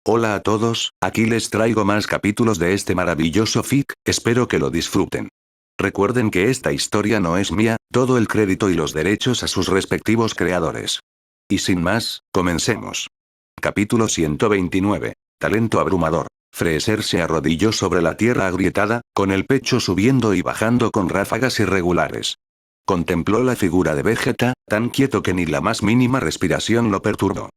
Hola a todos, aquí les traigo más capítulos de este maravilloso fic, espero que lo disfruten. Recuerden que esta historia no es mía, todo el crédito y los derechos a sus respectivos creadores. Y sin más, comencemos. Capítulo 129. Talento abrumador. Fraser se arrodilló sobre la tierra agrietada, con el pecho subiendo y bajando con ráfagas irregulares. Contempló la figura de Vegeta, tan quieto que ni la más mínima respiración lo perturbó.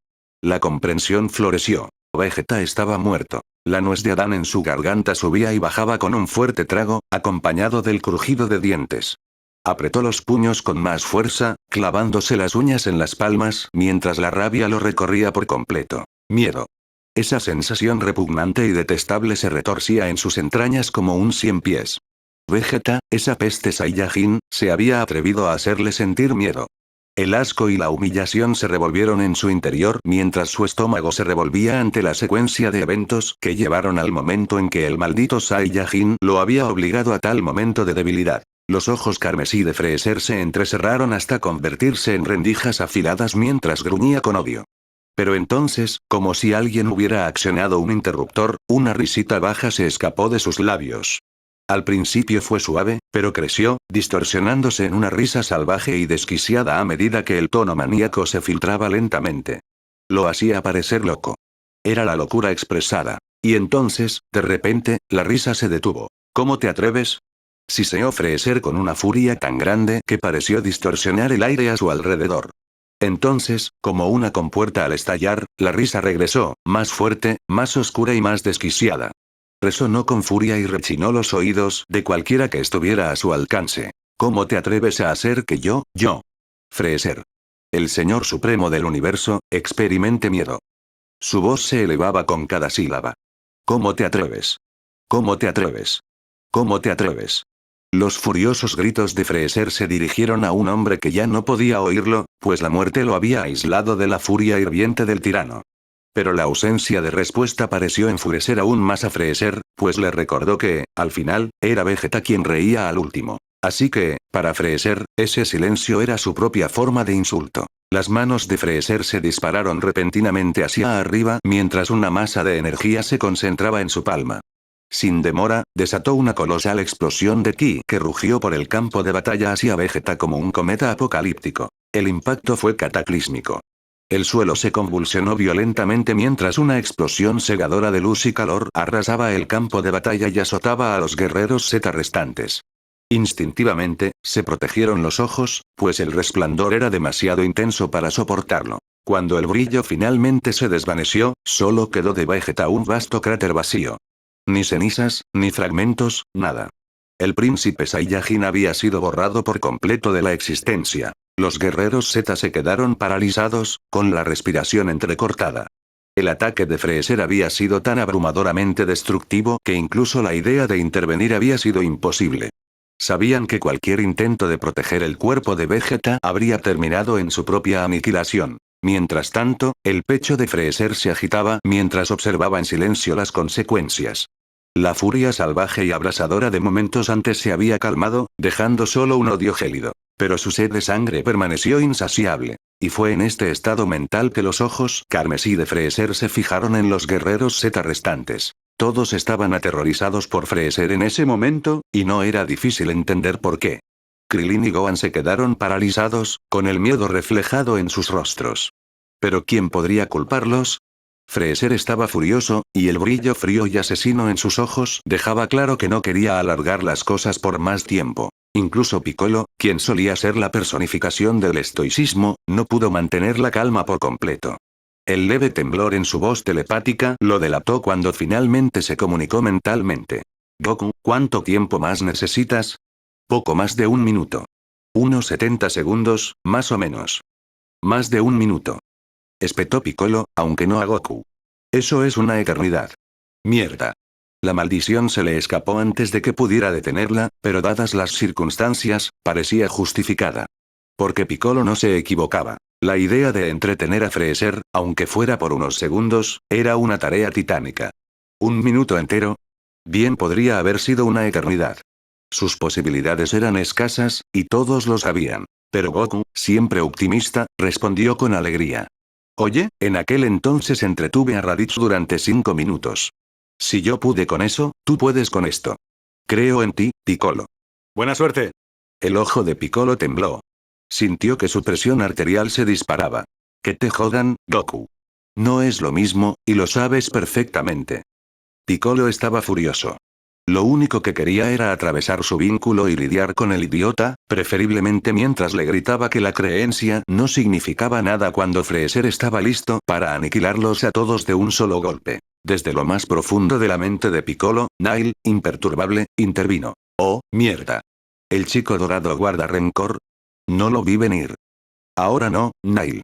La comprensión floreció. Vegeta estaba muerto. La nuez de Adán en su garganta subía y bajaba con un fuerte trago, acompañado del crujido de dientes. Apretó los puños con más fuerza, clavándose las uñas en las palmas, mientras la rabia lo recorría por completo. Miedo. Esa sensación repugnante y detestable se retorcía en sus entrañas como un cien pies. Vegeta, esa peste Saiyajin, se había atrevido a hacerle sentir miedo. El asco y la humillación se revolvieron en su interior mientras su estómago se revolvía ante la secuencia de eventos que llevaron al momento en que el maldito Saiyajin lo había obligado a tal momento de debilidad. Los ojos carmesí de Freezer se entrecerraron hasta convertirse en rendijas afiladas mientras gruñía con odio. Pero entonces, como si alguien hubiera accionado un interruptor, una risita baja se escapó de sus labios. Al principio fue suave, pero creció, distorsionándose en una risa salvaje y desquiciada a medida que el tono maníaco se filtraba lentamente. Lo hacía parecer loco. Era la locura expresada. Y entonces, de repente, la risa se detuvo. ¿Cómo te atreves? Siseó Freezer con una furia tan grande que pareció distorsionar el aire a su alrededor. Entonces, como una compuerta al estallar, la risa regresó, más fuerte, más oscura y más desquiciada. Resonó con furia y rechinó los oídos de cualquiera que estuviera a su alcance. ¿Cómo te atreves a hacer que yo, Freezer, el Señor Supremo del Universo, experimente miedo? Su voz se elevaba con cada sílaba. ¿Cómo te atreves? ¿Cómo te atreves? ¿Cómo te atreves? Los furiosos gritos de Freezer se dirigieron a un hombre que ya no podía oírlo, pues la muerte lo había aislado de la furia hirviente del tirano. Pero la ausencia de respuesta pareció enfurecer aún más a Freezer, pues le recordó que, al final, era Vegeta quien reía al último. Así que, para Freezer, ese silencio era su propia forma de insulto. Las manos de Freezer se dispararon repentinamente hacia arriba mientras una masa de energía se concentraba en su palma. Sin demora, desató una colosal explosión de ki que rugió por el campo de batalla hacia Vegeta como un cometa apocalíptico. El impacto fue cataclísmico. El suelo se convulsionó violentamente mientras una explosión cegadora de luz y calor arrasaba el campo de batalla y azotaba a los guerreros Z restantes. Instintivamente, se protegieron los ojos, pues el resplandor era demasiado intenso para soportarlo. Cuando el brillo finalmente se desvaneció, solo quedó de Vegeta un vasto cráter vacío. Ni cenizas, ni fragmentos, nada. El príncipe Saiyajin había sido borrado por completo de la existencia. Los guerreros Z se quedaron paralizados, con la respiración entrecortada. El ataque de Freezer había sido tan abrumadoramente destructivo que incluso la idea de intervenir había sido imposible. Sabían que cualquier intento de proteger el cuerpo de Vegeta habría terminado en su propia aniquilación. Mientras tanto, el pecho de Freezer se agitaba mientras observaba en silencio las consecuencias. La furia salvaje y abrasadora de momentos antes se había calmado, dejando solo un odio gélido. Pero su sed de sangre permaneció insaciable. Y fue en este estado mental que los ojos carmesí de Freezer se fijaron en los guerreros Z restantes. Todos estaban aterrorizados por Freezer en ese momento, y no era difícil entender por qué. Krillin y Gohan se quedaron paralizados, con el miedo reflejado en sus rostros. ¿Pero quién podría culparlos? Freezer estaba furioso, y el brillo frío y asesino en sus ojos dejaba claro que no quería alargar las cosas por más tiempo. Incluso Piccolo, quien solía ser la personificación del estoicismo, no pudo mantener la calma por completo. El leve temblor en su voz telepática lo delató cuando finalmente se comunicó mentalmente. Goku, ¿cuánto tiempo más necesitas? Poco más de un minuto. Unos 70 segundos, más o menos. Más de un minuto. Espetó Piccolo, aunque no a Goku. Eso es una eternidad. Mierda. La maldición se le escapó antes de que pudiera detenerla, pero dadas las circunstancias, parecía justificada. Porque Piccolo no se equivocaba. La idea de entretener a Freezer, aunque fuera por unos segundos, era una tarea titánica. ¿Un minuto entero? Bien podría haber sido una eternidad. Sus posibilidades eran escasas, y todos lo sabían. Pero Goku, siempre optimista, respondió con alegría. Oye, en aquel entonces entretuve a Raditz durante 5 minutos. Si yo pude con eso, tú puedes con esto. Creo en ti, Piccolo. Buena suerte. El ojo de Piccolo tembló. Sintió que su presión arterial se disparaba. Que te jodan, Goku. No es lo mismo, y lo sabes perfectamente. Piccolo estaba furioso. Lo único que quería era atravesar su vínculo y lidiar con el idiota, preferiblemente mientras le gritaba que la creencia no significaba nada cuando Freezer estaba listo para aniquilarlos a todos de un solo golpe. Desde lo más profundo de la mente de Piccolo, Nail, imperturbable, intervino. ¡Oh, mierda! ¿El chico dorado guarda rencor? No lo vi venir. Ahora no, Nail.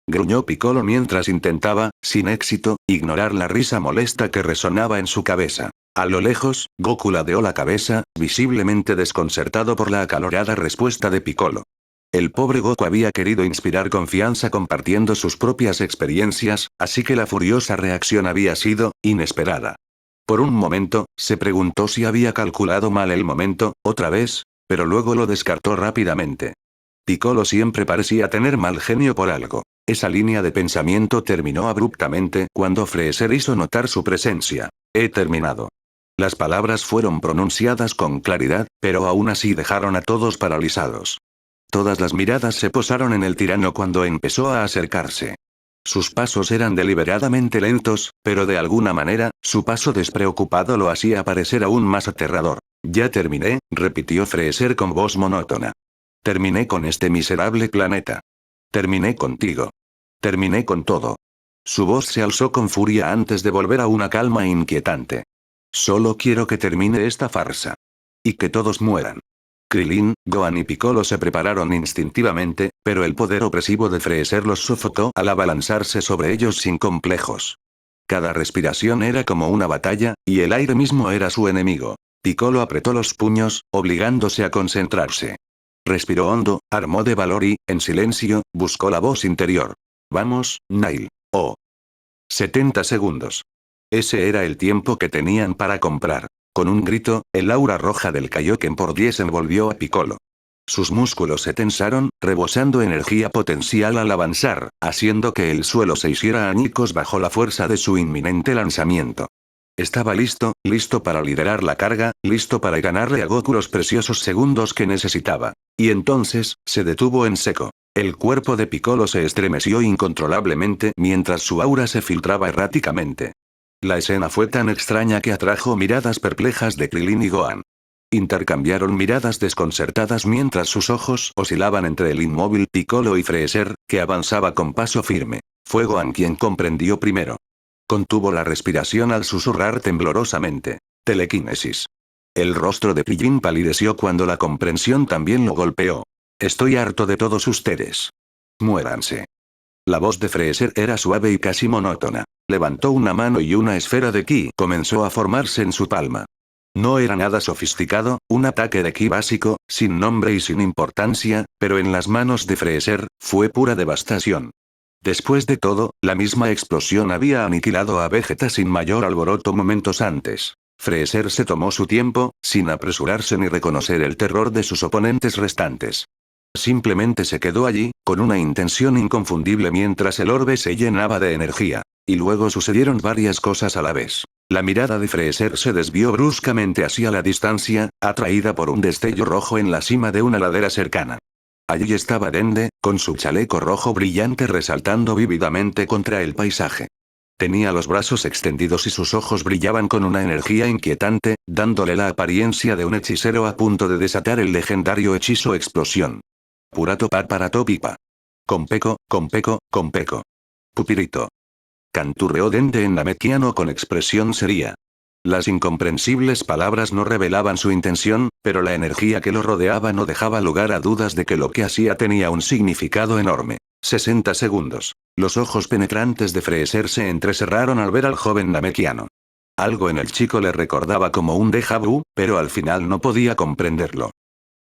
Gruñó Piccolo mientras intentaba, sin éxito, ignorar la risa molesta que resonaba en su cabeza. A lo lejos, Goku ladeó la cabeza, visiblemente desconcertado por la acalorada respuesta de Piccolo. El pobre Goku había querido inspirar confianza compartiendo sus propias experiencias, así que la furiosa reacción había sido inesperada. Por un momento, se preguntó si había calculado mal el momento, otra vez, pero luego lo descartó rápidamente. Piccolo siempre parecía tener mal genio por algo. Esa línea de pensamiento terminó abruptamente cuando Freezer hizo notar su presencia. He terminado. Las palabras fueron pronunciadas con claridad, pero aún así dejaron a todos paralizados. Todas las miradas se posaron en el tirano cuando empezó a acercarse. Sus pasos eran deliberadamente lentos, pero de alguna manera, su paso despreocupado lo hacía parecer aún más aterrador. Ya terminé, repitió Freezer con voz monótona. Terminé con este miserable planeta. Terminé contigo. Terminé con todo. Su voz se alzó con furia antes de volver a una calma inquietante. Solo quiero que termine esta farsa. Y que todos mueran. Krillin, Gohan y Piccolo se prepararon instintivamente, pero el poder opresivo de Freezer los sofocó al abalanzarse sobre ellos sin complejos. Cada respiración era como una batalla, y el aire mismo era su enemigo. Piccolo apretó los puños, obligándose a concentrarse. Respiró hondo, armó de valor y, en silencio, buscó la voz interior. Vamos, Nail. Oh. 70 segundos. Ese era el tiempo que tenían para comprar. Con un grito, el aura roja del Kaioken por 10 envolvió a Piccolo. Sus músculos se tensaron, rebosando energía potencial al avanzar, haciendo que el suelo se hiciera añicos bajo la fuerza de su inminente lanzamiento. Estaba listo, listo para liderar la carga, listo para ganarle a Goku los preciosos segundos que necesitaba. Y entonces, se detuvo en seco. El cuerpo de Piccolo se estremeció incontrolablemente mientras su aura se filtraba erráticamente. La escena fue tan extraña que atrajo miradas perplejas de Krillin y Gohan. Intercambiaron miradas desconcertadas mientras sus ojos oscilaban entre el inmóvil Piccolo y Freezer, que avanzaba con paso firme. Fue Gohan quien comprendió primero. Contuvo la respiración al susurrar temblorosamente. Telequinesis. El rostro de Krillin palideció cuando la comprensión también lo golpeó. Estoy harto de todos ustedes. Muéranse. La voz de Freezer era suave y casi monótona. Levantó una mano y una esfera de ki comenzó a formarse en su palma. No era nada sofisticado, un ataque de ki básico, sin nombre y sin importancia, pero en las manos de Freezer, fue pura devastación. Después de todo, la misma explosión había aniquilado a Vegeta sin mayor alboroto momentos antes. Freezer se tomó su tiempo, sin apresurarse ni reconocer el terror de sus oponentes restantes. Simplemente se quedó allí, con una intención inconfundible mientras el orbe se llenaba de energía. Y luego sucedieron varias cosas a la vez. La mirada de Freezer se desvió bruscamente hacia la distancia, atraída por un destello rojo en la cima de una ladera cercana. Allí estaba Dende, con su chaleco rojo brillante resaltando vívidamente contra el paisaje. Tenía los brazos extendidos y sus ojos brillaban con una energía inquietante, dándole la apariencia de un hechicero a punto de desatar el legendario hechizo explosión. Purato paparato pipa. Compeco, compeco, compeco. Pupirito. Canturreó Dende en namekiano con expresión seria. Las incomprensibles palabras no revelaban su intención, pero la energía que lo rodeaba no dejaba lugar a dudas de que lo que hacía tenía un significado enorme. 60 segundos. Los ojos penetrantes de Freezer se entrecerraron al ver al joven namekiano. Algo en el chico le recordaba como un déjà vu, pero al final no podía comprenderlo.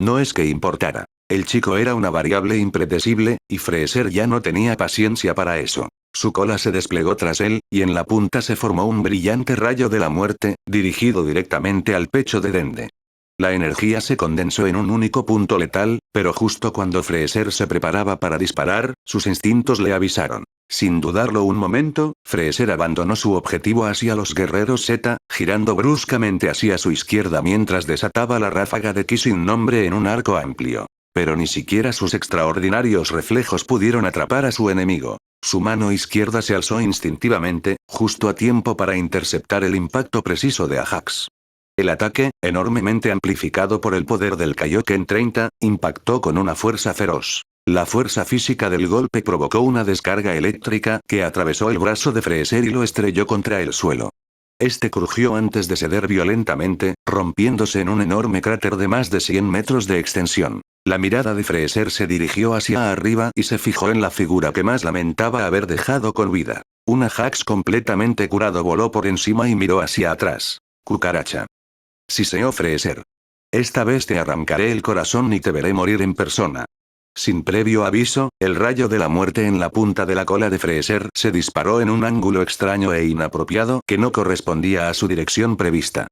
No es que importara. El chico era una variable impredecible, y Freezer ya no tenía paciencia para eso. Su cola se desplegó tras él, y en la punta se formó un brillante rayo de la muerte, dirigido directamente al pecho de Dende. La energía se condensó en un único punto letal, pero justo cuando Freezer se preparaba para disparar, sus instintos le avisaron. Sin dudarlo un momento, Freezer abandonó su objetivo hacia los guerreros Z, girando bruscamente hacia su izquierda mientras desataba la ráfaga de ki sin nombre en un arco amplio. Pero ni siquiera sus extraordinarios reflejos pudieron atrapar a su enemigo. Su mano izquierda se alzó instintivamente, justo a tiempo para interceptar el impacto preciso de Ajax. El ataque, enormemente amplificado por el poder del Kaioken 30, impactó con una fuerza feroz. La fuerza física del golpe provocó una descarga eléctrica que atravesó el brazo de Freezer y lo estrelló contra el suelo. Este crujió antes de ceder violentamente, rompiéndose en un enorme cráter de más de 100 metros de extensión. La mirada de Freezer se dirigió hacia arriba y se fijó en la figura que más lamentaba haber dejado con vida. Un Ajax completamente curado voló por encima y miró hacia atrás. Cucaracha. Siseó Freezer. Esta vez te arrancaré el corazón y te veré morir en persona. Sin previo aviso, el rayo de la muerte en la punta de la cola de Freezer se disparó en un ángulo extraño e inapropiado que no correspondía a su dirección prevista.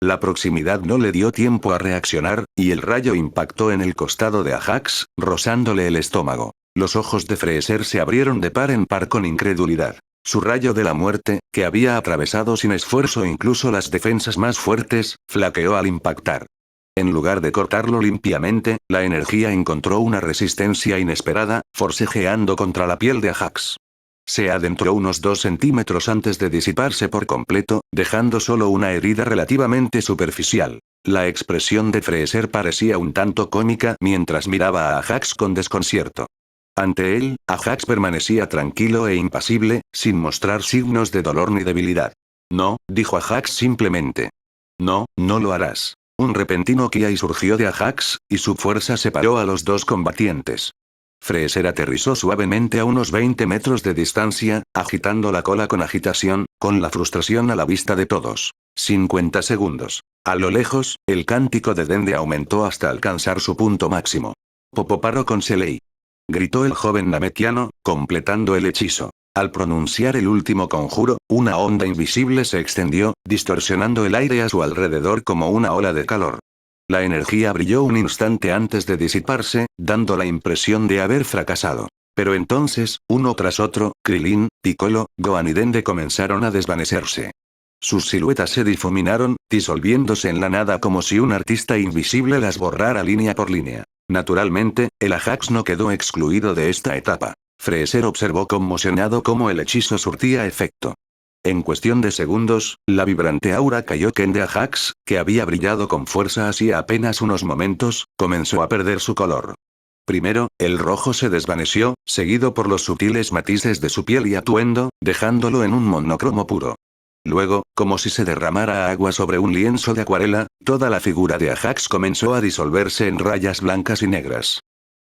La proximidad no le dio tiempo a reaccionar, y el rayo impactó en el costado de Ajax, rozándole el estómago. Los ojos de Freezer se abrieron de par en par con incredulidad. Su rayo de la muerte, que había atravesado sin esfuerzo incluso las defensas más fuertes, flaqueó al impactar. En lugar de cortarlo limpiamente, la energía encontró una resistencia inesperada, forcejeando contra la piel de Ajax. Se adentró unos 2 centímetros antes de disiparse por completo, dejando solo una herida relativamente superficial. La expresión de Freezer parecía un tanto cómica mientras miraba a Ajax con desconcierto. Ante él, Ajax permanecía tranquilo e impasible, sin mostrar signos de dolor ni debilidad. No, dijo Ajax simplemente. No, no lo harás. Un repentino Kiai surgió de Ajax, y su fuerza separó a los dos combatientes. Freezer aterrizó suavemente a unos 20 metros de distancia, agitando la cola con agitación, con la frustración a la vista de todos. 50 segundos. A lo lejos, el cántico de Dende aumentó hasta alcanzar su punto máximo. Popoparo con Selei. Gritó el joven namekiano, completando el hechizo. Al pronunciar el último conjuro, una onda invisible se extendió, distorsionando el aire a su alrededor como una ola de calor. La energía brilló un instante antes de disiparse, dando la impresión de haber fracasado. Pero entonces, uno tras otro, Krilin, Piccolo, Gohan y Dende comenzaron a desvanecerse. Sus siluetas se difuminaron, disolviéndose en la nada como si un artista invisible las borrara línea por línea. Naturalmente, el Ajax no quedó excluido de esta etapa. Freezer observó conmocionado cómo el hechizo surtía efecto. En cuestión de segundos, la vibrante aura Kaioken de Ajax, que había brillado con fuerza hacía apenas unos momentos, comenzó a perder su color. Primero, el rojo se desvaneció, seguido por los sutiles matices de su piel y atuendo, dejándolo en un monocromo puro. Luego, como si se derramara agua sobre un lienzo de acuarela, toda la figura de Ajax comenzó a disolverse en rayas blancas y negras.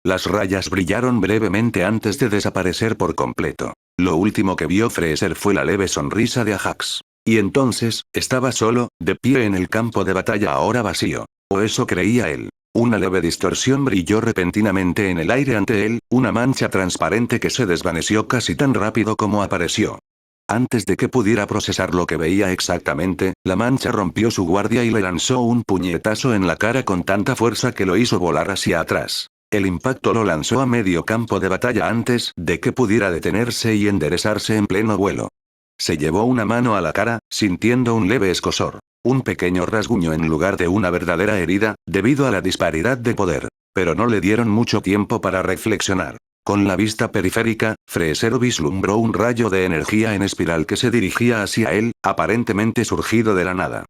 Las rayas brillaron brevemente antes de desaparecer por completo. Lo último que vio Freezer fue la leve sonrisa de Ajax. Y entonces, estaba solo, de pie en el campo de batalla ahora vacío. O eso creía él. Una leve distorsión brilló repentinamente en el aire ante él, una mancha transparente que se desvaneció casi tan rápido como apareció. Antes de que pudiera procesar lo que veía exactamente, la mancha rompió su guardia y le lanzó un puñetazo en la cara con tanta fuerza que lo hizo volar hacia atrás. El impacto lo lanzó a medio campo de batalla antes de que pudiera detenerse y enderezarse en pleno vuelo. Se llevó una mano a la cara, sintiendo un leve escozor. Un pequeño rasguño en lugar de una verdadera herida, debido a la disparidad de poder. Pero no le dieron mucho tiempo para reflexionar. Con la vista periférica, Freezer vislumbró un rayo de energía en espiral que se dirigía hacia él, aparentemente surgido de la nada.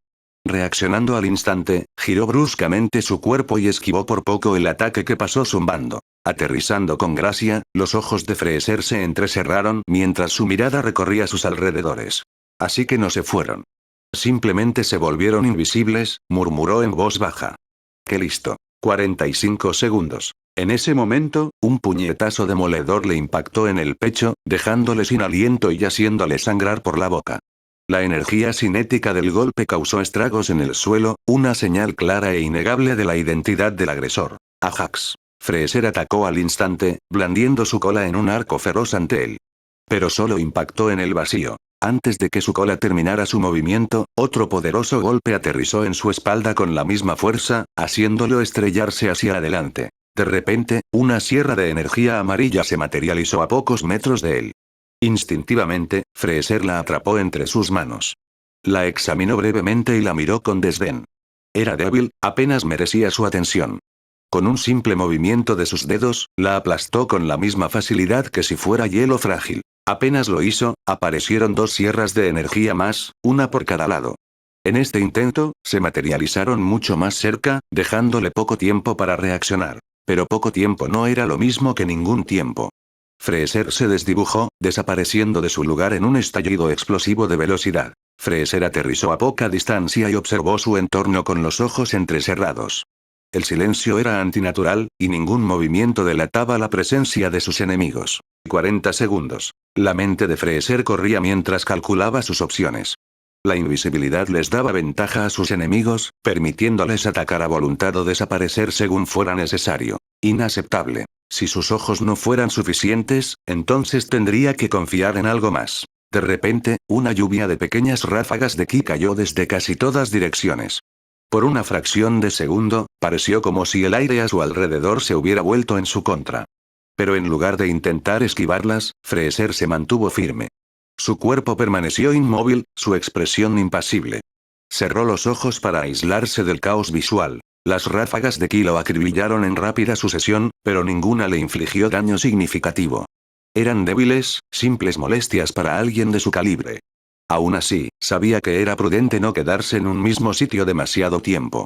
Reaccionando al instante, giró bruscamente su cuerpo y esquivó por poco el ataque que pasó zumbando. Aterrizando con gracia, los ojos de Freezer se entrecerraron mientras su mirada recorría sus alrededores. Así que no se fueron. Simplemente se volvieron invisibles, murmuró en voz baja. ¡Qué listo! 45 segundos. En ese momento, un puñetazo demoledor le impactó en el pecho, dejándole sin aliento y haciéndole sangrar por la boca. La energía cinética del golpe causó estragos en el suelo, una señal clara e innegable de la identidad del agresor. Ajax. Freezer atacó al instante, blandiendo su cola en un arco feroz ante él. Pero solo impactó en el vacío. Antes de que su cola terminara su movimiento, otro poderoso golpe aterrizó en su espalda con la misma fuerza, haciéndolo estrellarse hacia adelante. De repente, una sierra de energía amarilla se materializó a pocos metros de él. Instintivamente, Freezer la atrapó entre sus manos. La examinó brevemente y la miró con desdén. Era débil, apenas merecía su atención. Con un simple movimiento de sus dedos, la aplastó con la misma facilidad que si fuera hielo frágil. Apenas lo hizo, aparecieron dos sierras de energía más, una por cada lado. En este intento, se materializaron mucho más cerca, dejándole poco tiempo para reaccionar. Pero poco tiempo no era lo mismo que ningún tiempo. Freezer se desdibujó, desapareciendo de su lugar en un estallido explosivo de velocidad. Freezer aterrizó a poca distancia y observó su entorno con los ojos entrecerrados. El silencio era antinatural, y ningún movimiento delataba la presencia de sus enemigos. 40 segundos. La mente de Freezer corría mientras calculaba sus opciones. La invisibilidad les daba ventaja a sus enemigos, permitiéndoles atacar a voluntad o desaparecer según fuera necesario. Inaceptable. Si sus ojos no fueran suficientes, entonces tendría que confiar en algo más. De repente, una lluvia de pequeñas ráfagas de ki cayó desde casi todas direcciones. Por una fracción de segundo, pareció como si el aire a su alrededor se hubiera vuelto en su contra. Pero en lugar de intentar esquivarlas, Freezer se mantuvo firme. Su cuerpo permaneció inmóvil, su expresión impasible. Cerró los ojos para aislarse del caos visual. Las ráfagas de ki lo acribillaron en rápida sucesión, pero ninguna le infligió daño significativo. Eran débiles, simples molestias para alguien de su calibre. Aún así, sabía que era prudente no quedarse en un mismo sitio demasiado tiempo.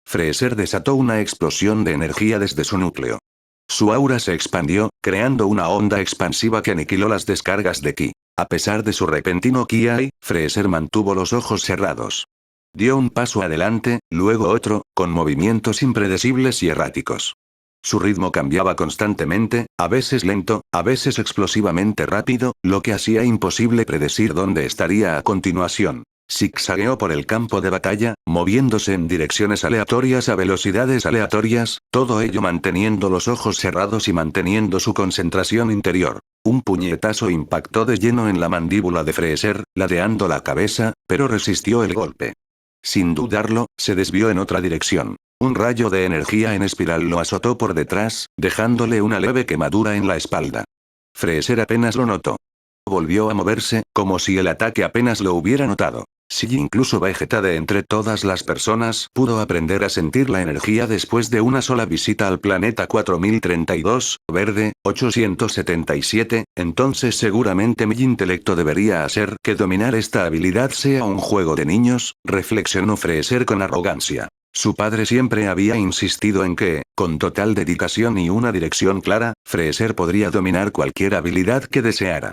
Freezer desató una explosión de energía desde su núcleo. Su aura se expandió, creando una onda expansiva que aniquiló las descargas de ki. A pesar de su repentino ki, Freezer mantuvo los ojos cerrados. Dio un paso adelante, luego otro, con movimientos impredecibles y erráticos. Su ritmo cambiaba constantemente, a veces lento, a veces explosivamente rápido, lo que hacía imposible predecir dónde estaría a continuación. Zigzagueó por el campo de batalla, moviéndose en direcciones aleatorias a velocidades aleatorias, todo ello manteniendo los ojos cerrados y manteniendo su concentración interior. Un puñetazo impactó de lleno en la mandíbula de Freezer, ladeando la cabeza, pero resistió el golpe. Sin dudarlo, se desvió en otra dirección. Un rayo de energía en espiral lo azotó por detrás, dejándole una leve quemadura en la espalda. Freezer apenas lo notó. Volvió a moverse, como si el ataque apenas lo hubiera notado. Si incluso Vegeta de entre todas las personas pudo aprender a sentir la energía después de una sola visita al planeta 4032, verde, 877, entonces seguramente mi intelecto debería hacer que dominar esta habilidad sea un juego de niños, reflexionó Freezer con arrogancia. Su padre siempre había insistido en que, con total dedicación y una dirección clara, Freezer podría dominar cualquier habilidad que deseara.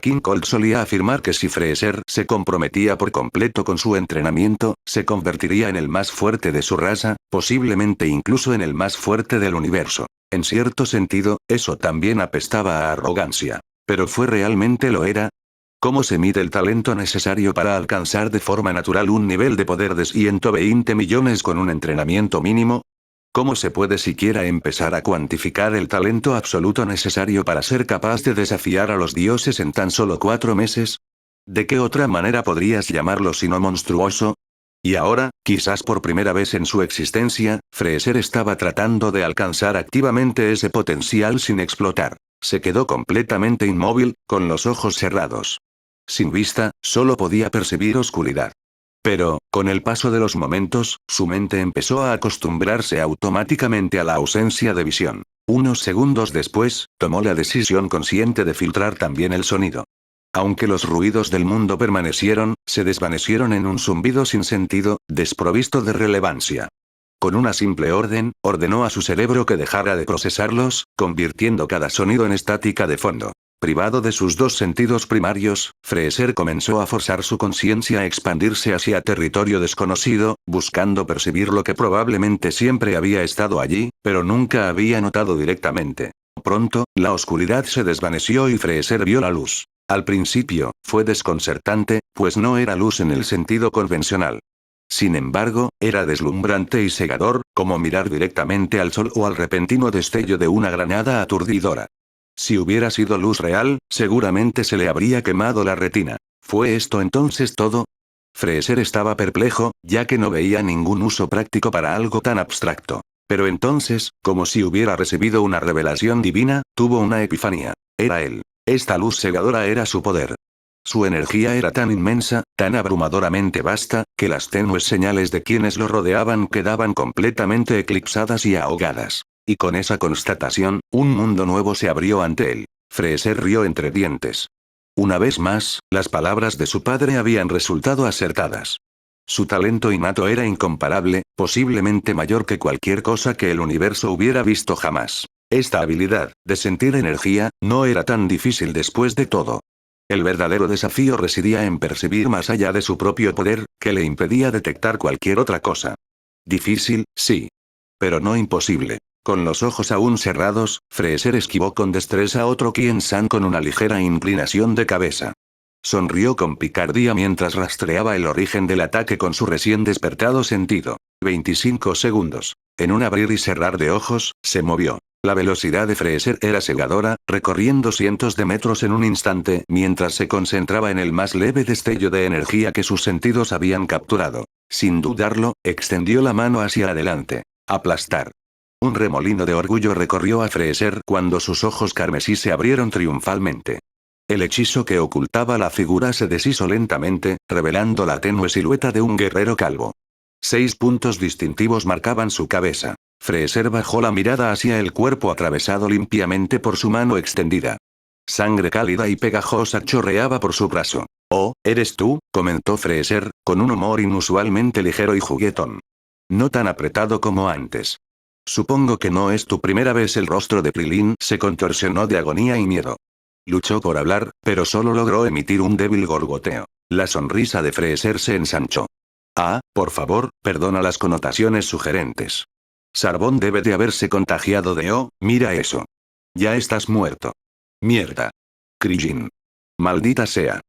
King Cold solía afirmar que si Freezer se comprometía por completo con su entrenamiento, se convertiría en el más fuerte de su raza, posiblemente incluso en el más fuerte del universo. En cierto sentido, eso también apestaba a arrogancia. ¿Pero fue realmente lo era? ¿Cómo se mide el talento necesario para alcanzar de forma natural un nivel de poder de 120 millones con un entrenamiento mínimo? ¿Cómo se puede siquiera empezar a cuantificar el talento absoluto necesario para ser capaz de desafiar a los dioses en tan solo 4 meses? ¿De qué otra manera podrías llamarlo sino monstruoso? Y ahora, quizás por primera vez en su existencia, Freezer estaba tratando de alcanzar activamente ese potencial sin explotar. Se quedó completamente inmóvil, con los ojos cerrados. Sin vista, solo podía percibir oscuridad. Pero, con el paso de los momentos, su mente empezó a acostumbrarse automáticamente a la ausencia de visión. Unos segundos después, tomó la decisión consciente de filtrar también el sonido. Aunque los ruidos del mundo permanecieron, se desvanecieron en un zumbido sin sentido, desprovisto de relevancia. Con una simple orden, ordenó a su cerebro que dejara de procesarlos, convirtiendo cada sonido en estática de fondo. Privado de sus dos sentidos primarios, Freezer comenzó a forzar su conciencia a expandirse hacia territorio desconocido, buscando percibir lo que probablemente siempre había estado allí, pero nunca había notado directamente. Pronto, la oscuridad se desvaneció y Freezer vio la luz. Al principio, fue desconcertante, pues no era luz en el sentido convencional. Sin embargo, era deslumbrante y cegador, como mirar directamente al sol o al repentino destello de una granada aturdidora. Si hubiera sido luz real, seguramente se le habría quemado la retina. ¿Fue esto entonces todo? Freezer estaba perplejo, ya que no veía ningún uso práctico para algo tan abstracto. Pero entonces, como si hubiera recibido una revelación divina, tuvo una epifanía. Era él. Esta luz cegadora era su poder. Su energía era tan inmensa, tan abrumadoramente vasta, que las tenues señales de quienes lo rodeaban quedaban completamente eclipsadas y ahogadas. Y con esa constatación, un mundo nuevo se abrió ante él. Fraser rió entre dientes. Una vez más, las palabras de su padre habían resultado acertadas. Su talento innato era incomparable, posiblemente mayor que cualquier cosa que el universo hubiera visto jamás. Esta habilidad, de sentir energía, no era tan difícil después de todo. El verdadero desafío residía en percibir más allá de su propio poder, que le impedía detectar cualquier otra cosa. Difícil, sí. Pero no imposible. Con los ojos aún cerrados, Fraser esquivó con destreza a otro Quien-san con una ligera inclinación de cabeza. Sonrió con picardía mientras rastreaba el origen del ataque con su recién despertado sentido. 25 segundos. En un abrir y cerrar de ojos, se movió. La velocidad de Fraser era cegadora, recorriendo cientos de metros en un instante, mientras se concentraba en el más leve destello de energía que sus sentidos habían capturado. Sin dudarlo, extendió la mano hacia adelante. Aplastar. Un remolino de orgullo recorrió a Fraser cuando sus ojos carmesí se abrieron triunfalmente. El hechizo que ocultaba la figura se deshizo lentamente, revelando la tenue silueta de un guerrero calvo. 6 puntos distintivos marcaban su cabeza. Fraser bajó la mirada hacia el cuerpo atravesado limpiamente por su mano extendida. Sangre cálida y pegajosa chorreaba por su brazo. «Oh, ¿eres tú?», comentó Fraser, con un humor inusualmente ligero y juguetón. No tan apretado como antes. «Supongo que no es tu primera vez». El rostro de Prilin se contorsionó de agonía y miedo. Luchó por hablar, pero solo logró emitir un débil gorgoteo. La sonrisa de Fraser se ensanchó. «Ah, por favor, perdona las connotaciones sugerentes. Sarbón debe de haberse contagiado de mira eso. Ya estás muerto». «Mierda». «Krillin». «Maldita sea».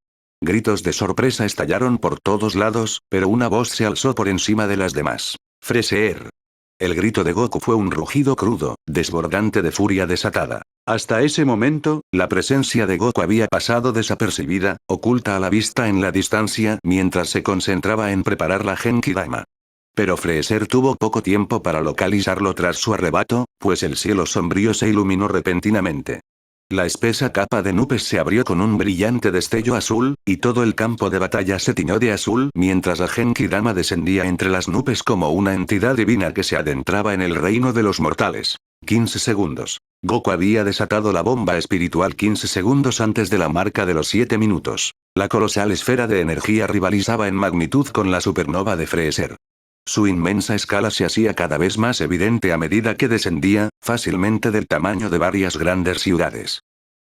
Gritos de sorpresa estallaron por todos lados, pero una voz se alzó por encima de las demás. «Fraser». El grito de Goku fue un rugido crudo, desbordante de furia desatada. Hasta ese momento, la presencia de Goku había pasado desapercibida, oculta a la vista en la distancia, mientras se concentraba en preparar la Genki-Dama. Pero Fraser tuvo poco tiempo para localizarlo tras su arrebato, pues el cielo sombrío se iluminó repentinamente. La espesa capa de nubes se abrió con un brillante destello azul, y todo el campo de batalla se tiñó de azul mientras la Genki-Dama descendía entre las nubes como una entidad divina que se adentraba en el reino de los mortales. 15 segundos. Goku había desatado la bomba espiritual 15 segundos antes de la marca de los 7 minutos. La colosal esfera de energía rivalizaba en magnitud con la supernova de Fraser. Su inmensa escala se hacía cada vez más evidente a medida que descendía, fácilmente del tamaño de varias grandes ciudades.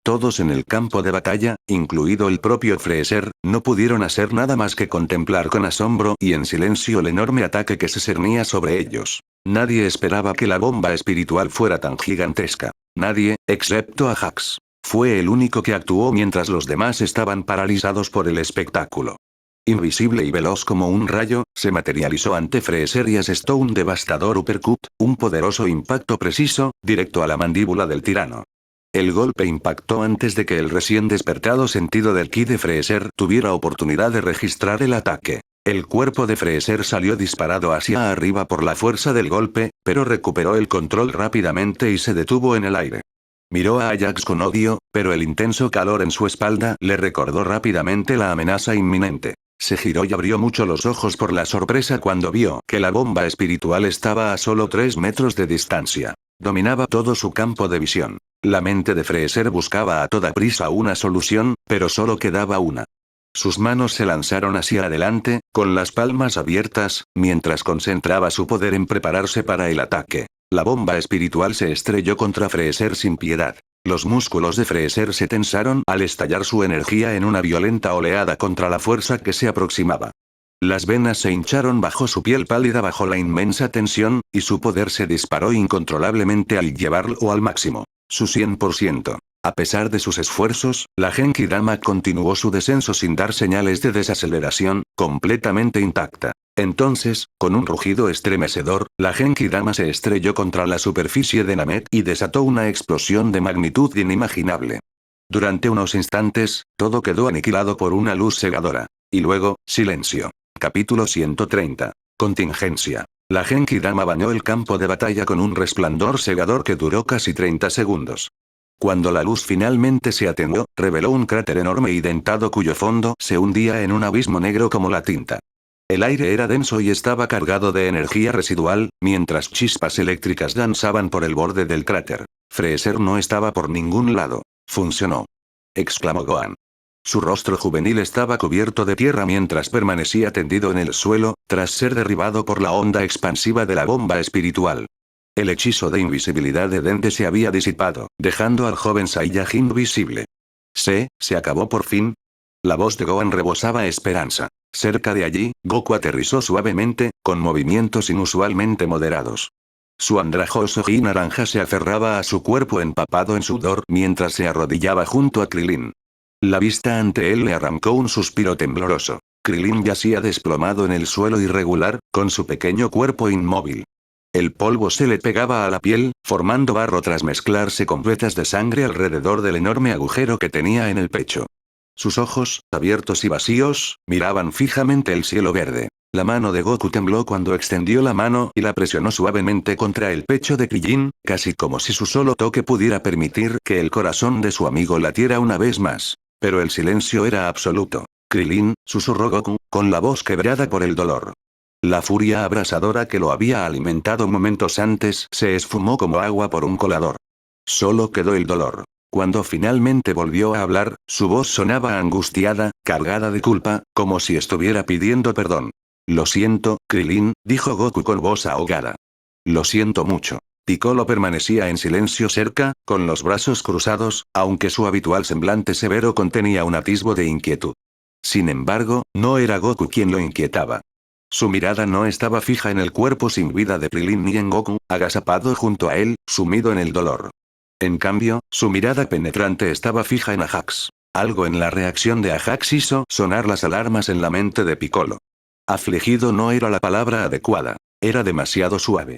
Todos en el campo de batalla, incluido el propio Fraser, no pudieron hacer nada más que contemplar con asombro y en silencio el enorme ataque que se cernía sobre ellos. Nadie esperaba que la bomba espiritual fuera tan gigantesca. Nadie, excepto a Jax. Fue el único que actuó mientras los demás estaban paralizados por el espectáculo. Invisible y veloz como un rayo, se materializó ante Fraser y asestó un devastador uppercut, un poderoso impacto preciso, directo a la mandíbula del tirano. El golpe impactó antes de que el recién despertado sentido del ki de Fraser tuviera oportunidad de registrar el ataque. El cuerpo de Fraser salió disparado hacia arriba por la fuerza del golpe, pero recuperó el control rápidamente y se detuvo en el aire. Miró a Ajax con odio, pero el intenso calor en su espalda le recordó rápidamente la amenaza inminente. Se giró y abrió mucho los ojos por la sorpresa cuando vio que la bomba espiritual estaba a solo 3 metros de distancia. Dominaba todo su campo de visión. La mente de Fraser buscaba a toda prisa una solución, pero solo quedaba una. Sus manos se lanzaron hacia adelante, con las palmas abiertas, mientras concentraba su poder en prepararse para el ataque. La bomba espiritual se estrelló contra Fraser sin piedad. Los músculos de Fraser se tensaron al estallar su energía en una violenta oleada contra la fuerza que se aproximaba. Las venas se hincharon bajo su piel pálida bajo la inmensa tensión, y su poder se disparó incontrolablemente al llevarlo al máximo. Su 100%. A pesar de sus esfuerzos, la Genki-Dama continuó su descenso sin dar señales de desaceleración, completamente intacta. Entonces, con un rugido estremecedor, la Genki-Dama se estrelló contra la superficie de Namek y desató una explosión de magnitud inimaginable. Durante unos instantes, todo quedó aniquilado por una luz cegadora. Y luego, silencio. Capítulo 130. Contingencia. La Genki-Dama bañó el campo de batalla con un resplandor cegador que duró casi 30 segundos. Cuando la luz finalmente se atenuó, reveló un cráter enorme y dentado cuyo fondo se hundía en un abismo negro como la tinta. El aire era denso y estaba cargado de energía residual, mientras chispas eléctricas danzaban por el borde del cráter. Freezer no estaba por ningún lado. Funcionó, exclamó Gohan. Su rostro juvenil estaba cubierto de tierra mientras permanecía tendido en el suelo, tras ser derribado por la onda expansiva de la bomba espiritual. El hechizo de invisibilidad de Dende se había disipado, dejando al joven Saiyajin visible. ¿Se acabó por fin? La voz de Gohan rebosaba esperanza. Cerca de allí, Goku aterrizó suavemente, con movimientos inusualmente moderados. Su andrajoso ki naranja se aferraba a su cuerpo empapado en sudor mientras se arrodillaba junto a Krilin. La vista ante él le arrancó un suspiro tembloroso. Krilin yacía desplomado en el suelo irregular, con su pequeño cuerpo inmóvil. El polvo se le pegaba a la piel, formando barro tras mezclarse con vetas de sangre alrededor del enorme agujero que tenía en el pecho. Sus ojos, abiertos y vacíos, miraban fijamente el cielo verde. La mano de Goku tembló cuando extendió la mano y la presionó suavemente contra el pecho de Krillin, casi como si su solo toque pudiera permitir que el corazón de su amigo latiera una vez más. Pero el silencio era absoluto. Krillin, susurró Goku, con la voz quebrada por el dolor. La furia abrasadora que lo había alimentado momentos antes se esfumó como agua por un colador. Solo quedó el dolor. Cuando finalmente volvió a hablar, su voz sonaba angustiada, cargada de culpa, como si estuviera pidiendo perdón. Lo siento, Krillin, dijo Goku con voz ahogada. Lo siento mucho. Piccolo permanecía en silencio cerca, con los brazos cruzados, aunque su habitual semblante severo contenía un atisbo de inquietud. Sin embargo, no era Goku quien lo inquietaba. Su mirada no estaba fija en el cuerpo sin vida de Krillin ni en Goku, agazapado junto a él, sumido en el dolor. En cambio, su mirada penetrante estaba fija en Ajax. Algo en la reacción de Ajax hizo sonar las alarmas en la mente de Piccolo. Afligido no era la palabra adecuada. Era demasiado suave.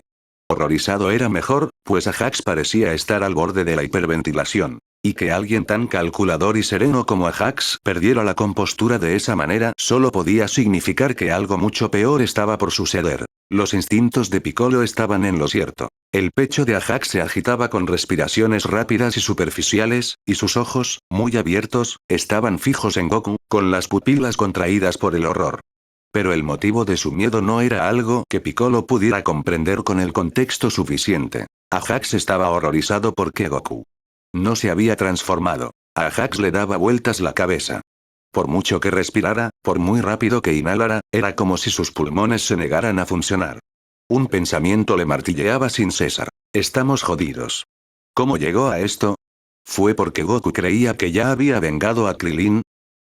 Horrorizado era mejor, pues Ajax parecía estar al borde de la hiperventilación. Y que alguien tan calculador y sereno como Ajax perdiera la compostura de esa manera solo podía significar que algo mucho peor estaba por suceder. Los instintos de Piccolo estaban en lo cierto. El pecho de Ajax se agitaba con respiraciones rápidas y superficiales, y sus ojos, muy abiertos, estaban fijos en Goku, con las pupilas contraídas por el horror. Pero el motivo de su miedo no era algo que Piccolo pudiera comprender con el contexto suficiente. Ajax estaba horrorizado porque Goku no se había transformado. A Ajax le daba vueltas la cabeza. Por mucho que respirara, por muy rápido que inhalara, era como si sus pulmones se negaran a funcionar. Un pensamiento le martilleaba sin cesar. Estamos jodidos. ¿Cómo llegó a esto? ¿Fue porque Goku creía que ya había vengado a Krillin?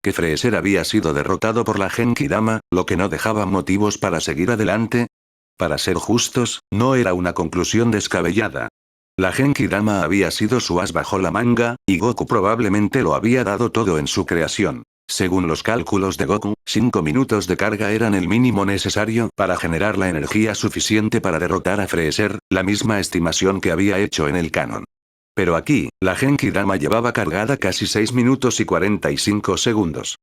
¿Que Freezer había sido derrotado por la Genki-Dama, lo que no dejaba motivos para seguir adelante? Para ser justos, no era una conclusión descabellada. La Genki-Dama había sido su as bajo la manga, y Goku probablemente lo había dado todo en su creación. Según los cálculos de Goku, 5 minutos de carga eran el mínimo necesario para generar la energía suficiente para derrotar a Freezer, la misma estimación que había hecho en el canon. Pero aquí, la Genki-Dama llevaba cargada casi 6 minutos y 45 segundos.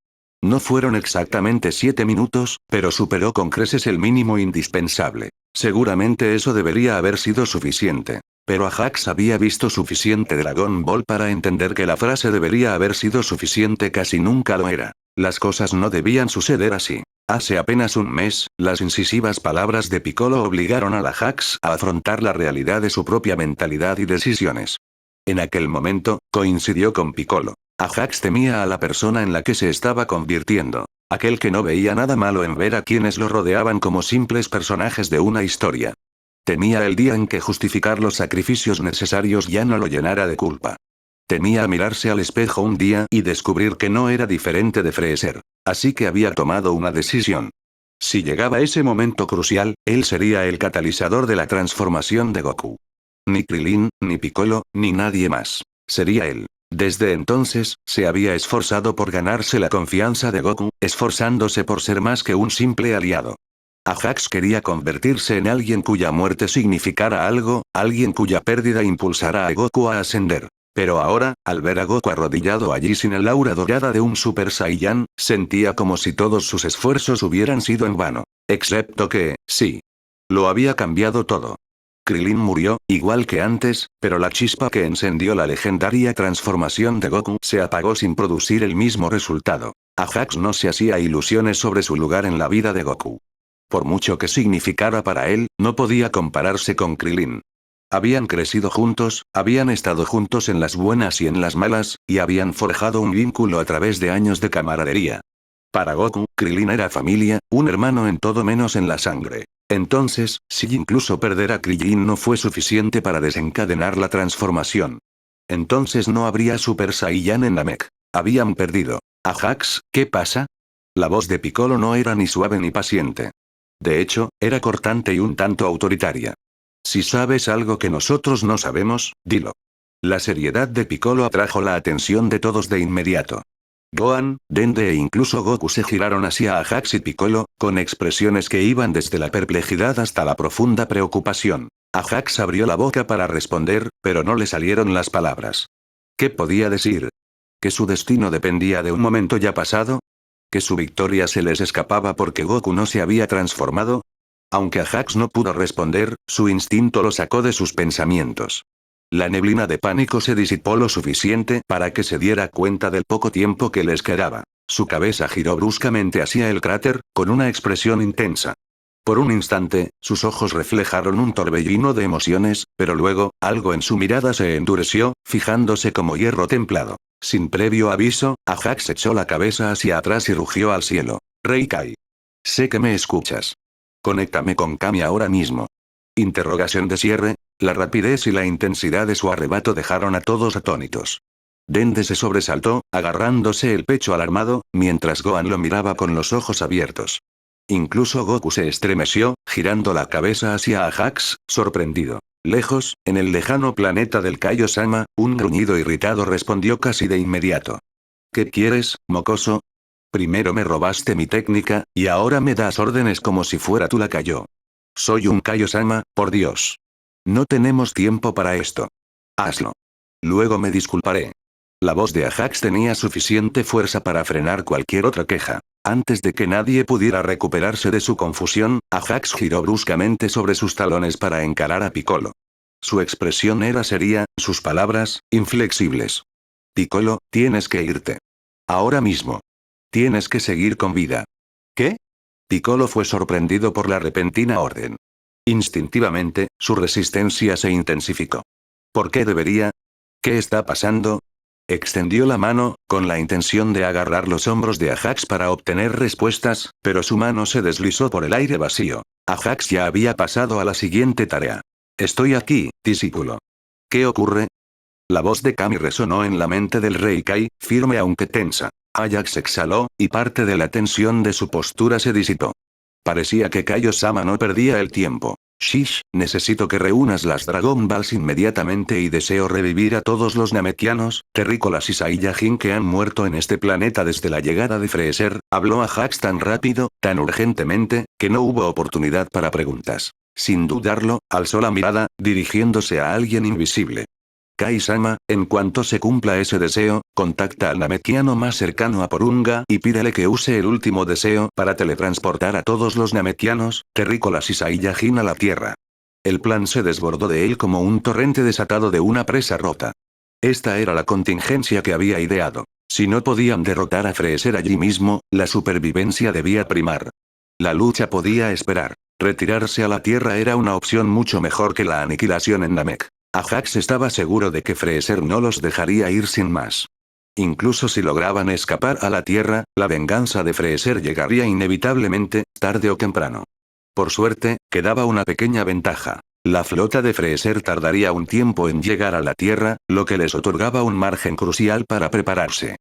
No fueron exactamente 7 minutos, pero superó con creces el mínimo indispensable. Seguramente eso debería haber sido suficiente. Pero Ajax había visto suficiente Dragon Ball para entender que la frase debería haber sido suficiente casi nunca lo era. Las cosas no debían suceder así. Hace apenas un mes, las incisivas palabras de Piccolo obligaron a Ajax a afrontar la realidad de su propia mentalidad y decisiones. En aquel momento, coincidió con Piccolo. Ajax temía a la persona en la que se estaba convirtiendo. Aquel que no veía nada malo en ver a quienes lo rodeaban como simples personajes de una historia. Temía el día en que justificar los sacrificios necesarios ya no lo llenara de culpa. Temía mirarse al espejo un día y descubrir que no era diferente de Freezer. Así que había tomado una decisión. Si llegaba ese momento crucial, él sería el catalizador de la transformación de Goku. Ni Krillin, ni Piccolo, ni nadie más. Sería él. Desde entonces, se había esforzado por ganarse la confianza de Goku, esforzándose por ser más que un simple aliado. Ajax quería convertirse en alguien cuya muerte significara algo, alguien cuya pérdida impulsara a Goku a ascender. Pero ahora, al ver a Goku arrodillado allí sin el aura dorada de un Super Saiyan, sentía como si todos sus esfuerzos hubieran sido en vano. Excepto que, sí. Lo había cambiado todo. Krilin murió, igual que antes, pero la chispa que encendió la legendaria transformación de Goku se apagó sin producir el mismo resultado. Ajax no se hacía ilusiones sobre su lugar en la vida de Goku. Por mucho que significara para él, no podía compararse con Krilin. Habían crecido juntos, habían estado juntos en las buenas y en las malas, y habían forjado un vínculo a través de años de camaradería. Para Goku, Krilin era familia, un hermano en todo menos en la sangre. Entonces, si incluso perder a Krillin no fue suficiente para desencadenar la transformación. Entonces no habría Super Saiyan en Namek. Habían perdido. Ajax, ¿qué pasa? La voz de Piccolo no era ni suave ni paciente. De hecho, era cortante y un tanto autoritaria. Si sabes algo que nosotros no sabemos, dilo. La seriedad de Piccolo atrajo la atención de todos de inmediato. Gohan, Dende e incluso Goku se giraron hacia Ajax y Piccolo, con expresiones que iban desde la perplejidad hasta la profunda preocupación. Ajax abrió la boca para responder, pero no le salieron las palabras. ¿Qué podía decir? ¿Que su destino dependía de un momento ya pasado? ¿Que su victoria se les escapaba porque Goku no se había transformado? Aunque Ajax no pudo responder, su instinto lo sacó de sus pensamientos. La neblina de pánico se disipó lo suficiente para que se diera cuenta del poco tiempo que les quedaba. Su cabeza giró bruscamente hacia el cráter, con una expresión intensa. Por un instante, sus ojos reflejaron un torbellino de emociones, pero luego, algo en su mirada se endureció, fijándose como hierro templado. Sin previo aviso, Ajax echó la cabeza hacia atrás y rugió al cielo. Rey Kai. Sé que me escuchas. Conéctame con Kami ahora mismo. Interrogación de cierre. La rapidez y la intensidad de su arrebato dejaron a todos atónitos. Dende se sobresaltó, agarrándose el pecho alarmado, mientras Gohan lo miraba con los ojos abiertos. Incluso Goku se estremeció, girando la cabeza hacia Ajax, sorprendido. Lejos, en el lejano planeta del Kaio-sama, un gruñido irritado respondió casi de inmediato. ¿Qué quieres, mocoso? Primero me robaste mi técnica, y ahora me das órdenes como si fuera tu lacayo. Soy un Kaio-sama, por Dios. No tenemos tiempo para esto. Hazlo. Luego me disculparé. La voz de Ajax tenía suficiente fuerza para frenar cualquier otra queja. Antes de que nadie pudiera recuperarse de su confusión, Ajax giró bruscamente sobre sus talones para encarar a Piccolo. Su expresión era seria, sus palabras, inflexibles. Piccolo, tienes que irte. Ahora mismo. Tienes que seguir con vida. ¿Qué? Piccolo fue sorprendido por la repentina orden. Instintivamente, su resistencia se intensificó. ¿Por qué debería? ¿Qué está pasando? Extendió la mano, con la intención de agarrar los hombros de Ajax para obtener respuestas, pero su mano se deslizó por el aire vacío. Ajax ya había pasado a la siguiente tarea. Estoy aquí, discípulo. ¿Qué ocurre? La voz de Kami resonó en la mente del rey Kai, firme aunque tensa. Ajax exhaló, y parte de la tensión de su postura se disipó. Parecía que Kaio-sama no perdía el tiempo. Shish, necesito que reúnas las Dragon Balls inmediatamente y deseo revivir a todos los Namekianos, terrícolas y Saiyajin que han muerto en este planeta desde la llegada de Freezer. Habló Ajax tan rápido, tan urgentemente, que no hubo oportunidad para preguntas. Sin dudarlo, alzó la mirada, dirigiéndose a alguien invisible. Kai-sama, en cuanto se cumpla ese deseo, contacta al Namekiano más cercano a Porunga y pídele que use el último deseo para teletransportar a todos los Namekianos, terrícolas y Saiyajin a la Tierra. El plan se desbordó de él como un torrente desatado de una presa rota. Esta era la contingencia que había ideado. Si no podían derrotar a Freezer allí mismo, la supervivencia debía primar. La lucha podía esperar. Retirarse a la Tierra era una opción mucho mejor que la aniquilación en Namek. Ajax estaba seguro de que Freezer no los dejaría ir sin más. Incluso si lograban escapar a la Tierra, la venganza de Freezer llegaría inevitablemente, tarde o temprano. Por suerte, quedaba una pequeña ventaja. La flota de Freezer tardaría un tiempo en llegar a la Tierra, lo que les otorgaba un margen crucial para prepararse.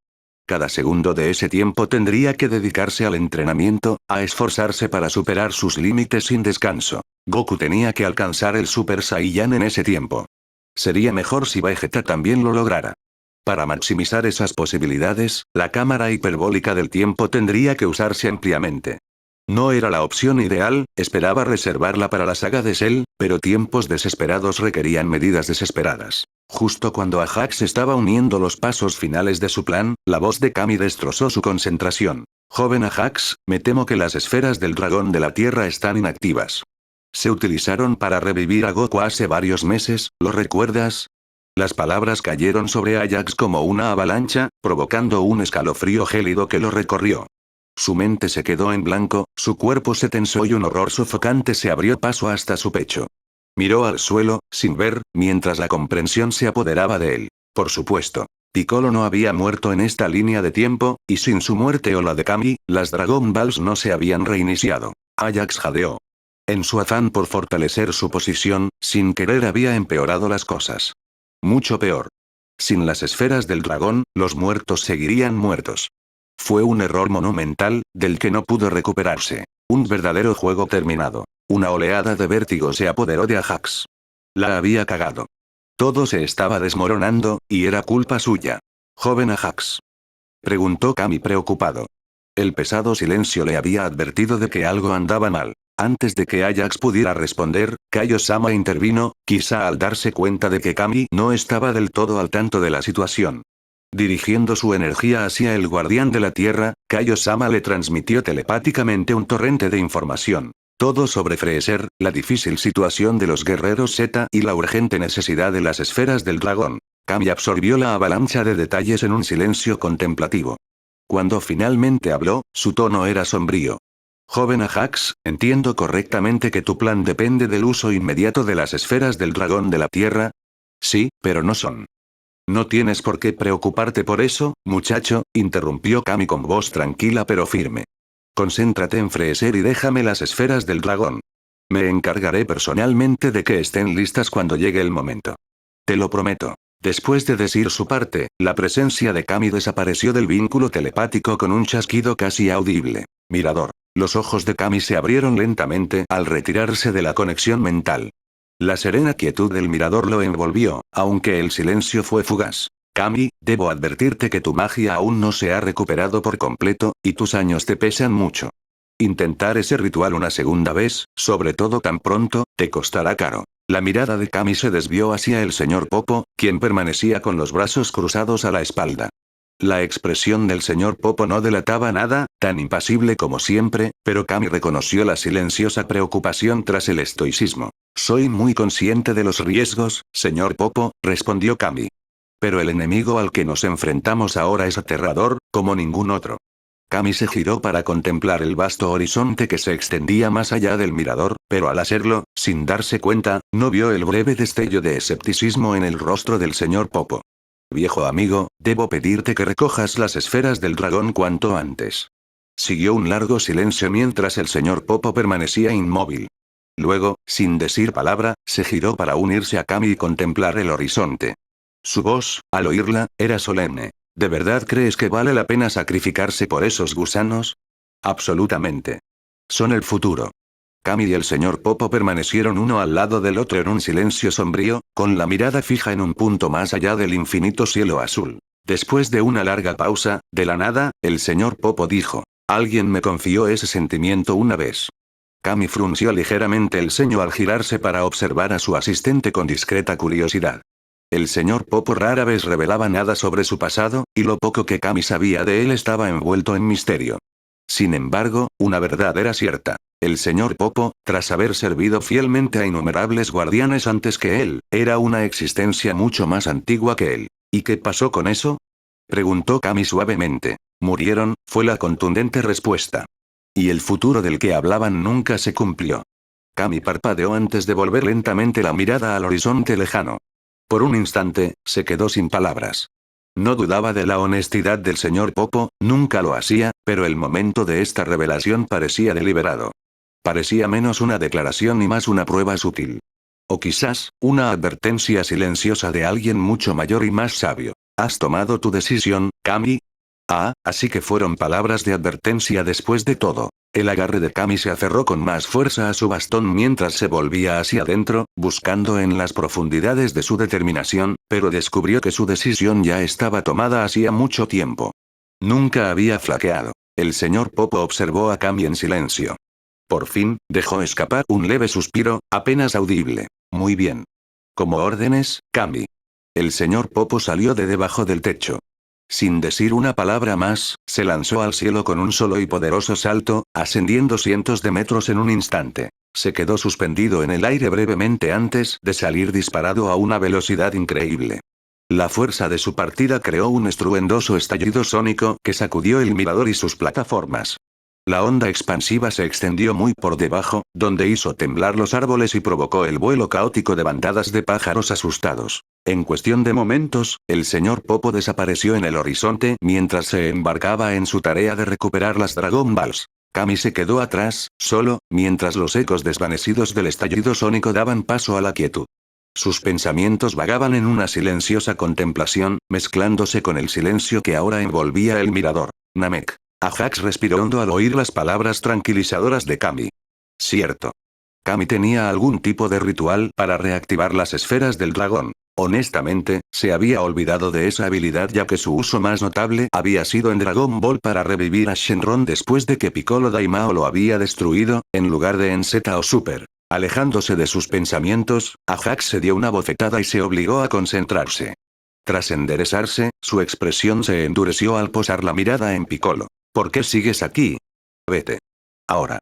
Cada segundo de ese tiempo tendría que dedicarse al entrenamiento, a esforzarse para superar sus límites sin descanso. Goku tenía que alcanzar el Super Saiyan en ese tiempo. Sería mejor si Vegeta también lo lograra. Para maximizar esas posibilidades, la cámara hiperbólica del tiempo tendría que usarse ampliamente. No era la opción ideal, esperaba reservarla para la saga de Cell, pero tiempos desesperados requerían medidas desesperadas. Justo cuando Ajax estaba uniendo los pasos finales de su plan, la voz de Kami destrozó su concentración. Joven Ajax, me temo que las esferas del dragón de la Tierra están inactivas. Se utilizaron para revivir a Goku hace varios meses, ¿lo recuerdas? Las palabras cayeron sobre Ajax como una avalancha, provocando un escalofrío gélido que lo recorrió. Su mente se quedó en blanco, su cuerpo se tensó y un horror sofocante se abrió paso hasta su pecho. Miró al suelo, sin ver, mientras la comprensión se apoderaba de él. Por supuesto. Piccolo no había muerto en esta línea de tiempo, y sin su muerte o la de Kami, las Dragon Balls no se habían reiniciado. Ajax jadeó. En su afán por fortalecer su posición, sin querer había empeorado las cosas. Mucho peor. Sin las esferas del dragón, los muertos seguirían muertos. Fue un error monumental, del que no pudo recuperarse. Un verdadero juego terminado. Una oleada de vértigo se apoderó de Ajax. La había cagado. Todo se estaba desmoronando, y era culpa suya. Joven Ajax. Preguntó Kami preocupado. El pesado silencio le había advertido de que algo andaba mal. Antes de que Ajax pudiera responder, Kaio-sama intervino, quizá al darse cuenta de que Kami no estaba del todo al tanto de la situación. Dirigiendo su energía hacia el guardián de la tierra, Kaio-sama le transmitió telepáticamente un torrente de información. Todo sobre Freezer, la difícil situación de los guerreros Z y la urgente necesidad de las esferas del dragón. Kami absorbió la avalancha de detalles en un silencio contemplativo. Cuando finalmente habló, su tono era sombrío. Joven Ajax, entiendo correctamente que tu plan depende del uso inmediato de las esferas del dragón de la tierra. Sí, pero no son. No tienes por qué preocuparte por eso, muchacho, interrumpió Kami con voz tranquila pero firme. Concéntrate en Freezer y déjame las esferas del dragón. Me encargaré personalmente de que estén listas cuando llegue el momento. Te lo prometo. Después de decir su parte, la presencia de Kami desapareció del vínculo telepático con un chasquido casi audible. Mirador. Los ojos de Kami se abrieron lentamente al retirarse de la conexión mental. La serena quietud del mirador lo envolvió, aunque el silencio fue fugaz. Kami, debo advertirte que tu magia aún no se ha recuperado por completo, y tus años te pesan mucho. Intentar ese ritual una segunda vez, sobre todo tan pronto, te costará caro. La mirada de Kami se desvió hacia el señor Popo, quien permanecía con los brazos cruzados a la espalda. La expresión del señor Popo no delataba nada, tan impasible como siempre, pero Kami reconoció la silenciosa preocupación tras el estoicismo. Soy muy consciente de los riesgos, señor Popo, respondió Kami. Pero el enemigo al que nos enfrentamos ahora es aterrador, como ningún otro. Kami se giró para contemplar el vasto horizonte que se extendía más allá del mirador, pero al hacerlo, sin darse cuenta, no vio el breve destello de escepticismo en el rostro del señor Popo. Viejo amigo, debo pedirte que recojas las esferas del dragón cuanto antes. Siguió un largo silencio mientras el señor Popo permanecía inmóvil. Luego, sin decir palabra, se giró para unirse a Kami y contemplar el horizonte. Su voz, al oírla, era solemne. ¿De verdad crees que vale la pena sacrificarse por esos gusanos? Absolutamente. Son el futuro. Kami y el señor Popo permanecieron uno al lado del otro en un silencio sombrío, con la mirada fija en un punto más allá del infinito cielo azul. Después de una larga pausa, de la nada, el señor Popo dijo: alguien me confió ese sentimiento una vez. Kami frunció ligeramente el ceño al girarse para observar a su asistente con discreta curiosidad. El señor Popo rara vez revelaba nada sobre su pasado, y lo poco que Kami sabía de él estaba envuelto en misterio. Sin embargo, una verdad era cierta. El señor Popo, tras haber servido fielmente a innumerables guardianes antes que él, era una existencia mucho más antigua que él. ¿Y qué pasó con eso? Preguntó Kami suavemente. Murieron, fue la contundente respuesta. Y el futuro del que hablaban nunca se cumplió. Kami parpadeó antes de volver lentamente la mirada al horizonte lejano. Por un instante, se quedó sin palabras. No dudaba de la honestidad del señor Popo, nunca lo hacía, pero el momento de esta revelación parecía deliberado. Parecía menos una declaración y más una prueba sutil. O quizás, una advertencia silenciosa de alguien mucho mayor y más sabio. ¿Has tomado tu decisión, Kami? Ah, así que fueron palabras de advertencia después de todo. El agarre de Kami se aferró con más fuerza a su bastón mientras se volvía hacia adentro, buscando en las profundidades de su determinación, pero descubrió que su decisión ya estaba tomada hacía mucho tiempo. Nunca había flaqueado. El señor Popo observó a Kami en silencio. Por fin, dejó escapar un leve suspiro, apenas audible. Muy bien. Como órdenes, Kami. El señor Popo salió de debajo del techo. Sin decir una palabra más, se lanzó al cielo con un solo y poderoso salto, ascendiendo cientos de metros en un instante. se quedó suspendido en el aire brevemente antes de salir disparado a una velocidad increíble. La fuerza de su partida creó un estruendoso estallido sónico que sacudió el mirador y sus plataformas. La onda expansiva se extendió muy por debajo, donde hizo temblar los árboles y provocó el vuelo caótico de bandadas de pájaros asustados. En cuestión de momentos, el señor Popo desapareció en el horizonte mientras se embarcaba en su tarea de recuperar las Dragon Balls. Kami se quedó atrás, solo, mientras los ecos desvanecidos del estallido sónico daban paso a la quietud. Sus pensamientos vagaban en una silenciosa contemplación, mezclándose con el silencio que ahora envolvía el mirador. Namek. Ajax respiró hondo al oír las palabras tranquilizadoras de Kami. Cierto. Kami tenía algún tipo de ritual para reactivar las esferas del dragón. Honestamente, se había olvidado de esa habilidad ya que su uso más notable había sido en Dragon Ball para revivir a Shenron después de que Piccolo Daimao lo había destruido, en lugar de en Z o Super. Alejándose de sus pensamientos, Ajax se dio una bofetada y se obligó a concentrarse. Tras enderezarse, su expresión se endureció al posar la mirada en Piccolo. ¿Por qué sigues aquí? Vete. Ahora.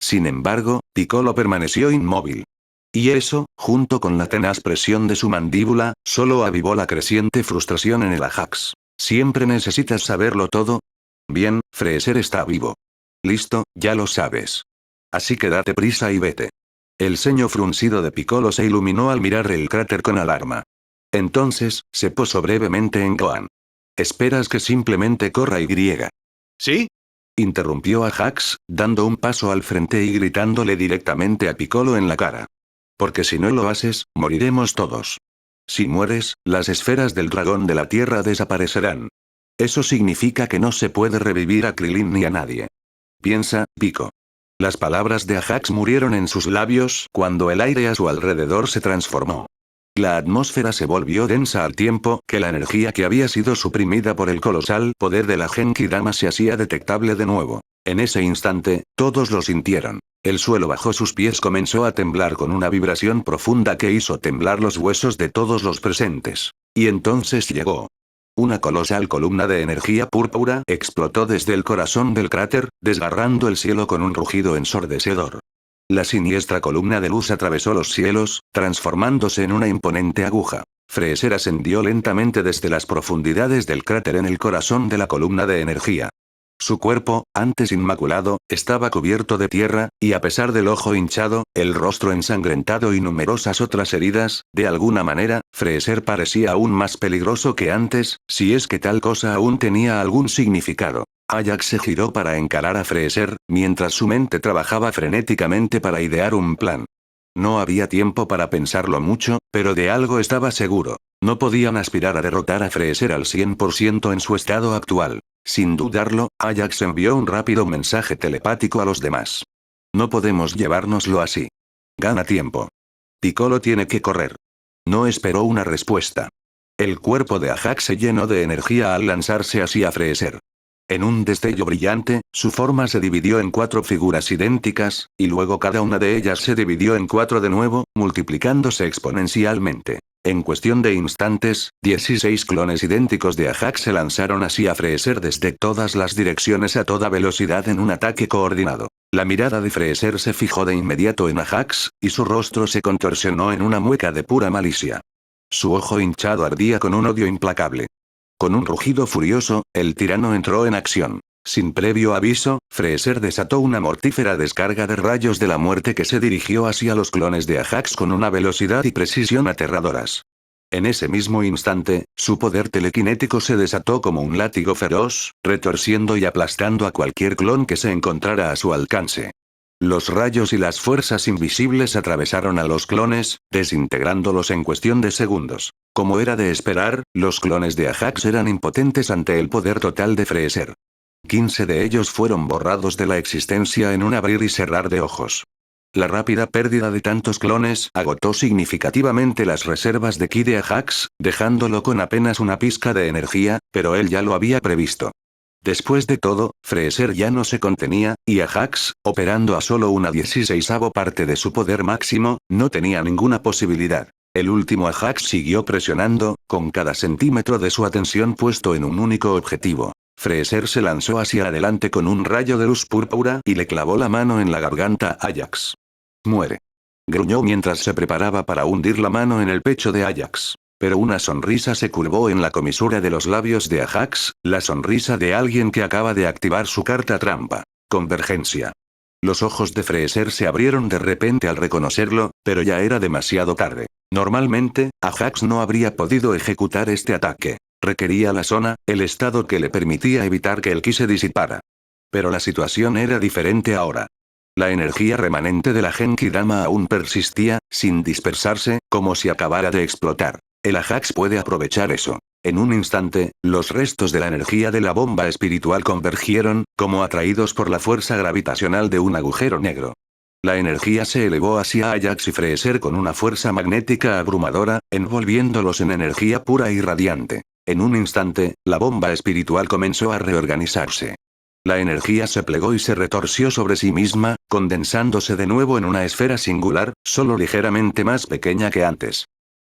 Sin embargo, Piccolo permaneció inmóvil. Y eso, junto con la tenaz presión de su mandíbula, solo avivó la creciente frustración en el Ajax. ¿Siempre necesitas saberlo todo? Bien, Freezer está vivo. Listo, ya lo sabes. Así que date prisa y vete. El ceño fruncido de Piccolo se iluminó al mirar el cráter con alarma. Entonces, se posó brevemente en Gohan. ¿Esperas que simplemente corra y griega? ¿Sí? Interrumpió Ajax, dando un paso al frente y gritándole directamente a Piccolo en la cara. Porque si no lo haces, moriremos todos. Si mueres, las esferas del dragón de la tierra desaparecerán. Eso significa que no se puede revivir a Krillin ni a nadie. Piensa, Pico. Las palabras de Ajax murieron en sus labios cuando el aire a su alrededor se transformó. La atmósfera se volvió densa al tiempo que la energía que había sido suprimida por el colosal poder de la Genki-Dama se hacía detectable de nuevo. En ese instante, todos lo sintieron. El suelo bajo sus pies comenzó a temblar con una vibración profunda que hizo temblar los huesos de todos los presentes. Y entonces llegó. Una colosal columna de energía púrpura explotó desde el corazón del cráter, desgarrando el cielo con un rugido ensordecedor. La siniestra columna de luz atravesó los cielos, transformándose en una imponente aguja. Freezer ascendió lentamente desde las profundidades del cráter en el corazón de la columna de energía. Su cuerpo, antes inmaculado, estaba cubierto de tierra, y a pesar del ojo hinchado, el rostro ensangrentado y numerosas otras heridas, de alguna manera, Freezer parecía aún más peligroso que antes, si es que tal cosa aún tenía algún significado. Ajax se giró para encarar a Freezer, mientras su mente trabajaba frenéticamente para idear un plan. No había tiempo para pensarlo mucho, pero de algo estaba seguro. No podían aspirar a derrotar a Freezer al 100% en su estado actual. Sin dudarlo, Ajax envió un rápido mensaje telepático a los demás. No podemos llevárnoslo así. Gana tiempo. Piccolo tiene que correr. No esperó una respuesta. El cuerpo de Ajax se llenó de energía al lanzarse hacia Freezer. En un destello brillante, su forma se dividió en 4 figuras idénticas, y luego cada una de ellas se dividió en 4 de nuevo, multiplicándose exponencialmente. En cuestión de instantes, 16 clones idénticos de Ajax se lanzaron hacia Freezer desde todas las direcciones a toda velocidad en un ataque coordinado. La mirada de Freezer se fijó de inmediato en Ajax, y su rostro se contorsionó en una mueca de pura malicia. Su ojo hinchado ardía con un odio implacable. Con un rugido furioso, el tirano entró en acción. Sin previo aviso, Freezer desató una mortífera descarga de rayos de la muerte que se dirigió hacia los clones de Ajax con una velocidad y precisión aterradoras. En ese mismo instante, su poder telequinético se desató como un látigo feroz, retorciendo y aplastando a cualquier clon que se encontrara a su alcance. Los rayos y las fuerzas invisibles atravesaron a los clones, desintegrándolos en cuestión de segundos. Como era de esperar, los clones de Ajax eran impotentes ante el poder total de Freezer. 15 de ellos fueron borrados de la existencia en un abrir y cerrar de ojos. La rápida pérdida de tantos clones agotó significativamente las reservas de ki de Ajax, dejándolo con apenas una pizca de energía, pero él ya lo había previsto. Después de todo, Freezer ya no se contenía, y Ajax, operando a solo una 16ª parte de su poder máximo, no tenía ninguna posibilidad. El último Ajax siguió presionando, con cada centímetro de su atención puesto en un único objetivo. Freezer se lanzó hacia adelante con un rayo de luz púrpura y le clavó la mano en la garganta a Ajax. Muere. Gruñó mientras se preparaba para hundir la mano en el pecho de Ajax. Pero una sonrisa se curvó en la comisura de los labios de Ajax, la sonrisa de alguien que acaba de activar su carta trampa. Convergencia. Los ojos de Freezer se abrieron de repente al reconocerlo, pero ya era demasiado tarde. Normalmente, Ajax no habría podido ejecutar este ataque. Requería la zona, el estado que le permitía evitar que el ki se disipara. Pero la situación era diferente ahora. La energía remanente de la Genki Dama aún persistía, sin dispersarse, como si acabara de explotar. El Ajax puede aprovechar eso. En un instante, los restos de la energía de la bomba espiritual convergieron, como atraídos por la fuerza gravitacional de un agujero negro. La energía se elevó hacia Ajax y Freezer con una fuerza magnética abrumadora, envolviéndolos en energía pura y radiante. En un instante, la bomba espiritual comenzó a reorganizarse. La energía se plegó y se retorció sobre sí misma, condensándose de nuevo en una esfera singular, solo ligeramente más pequeña que antes.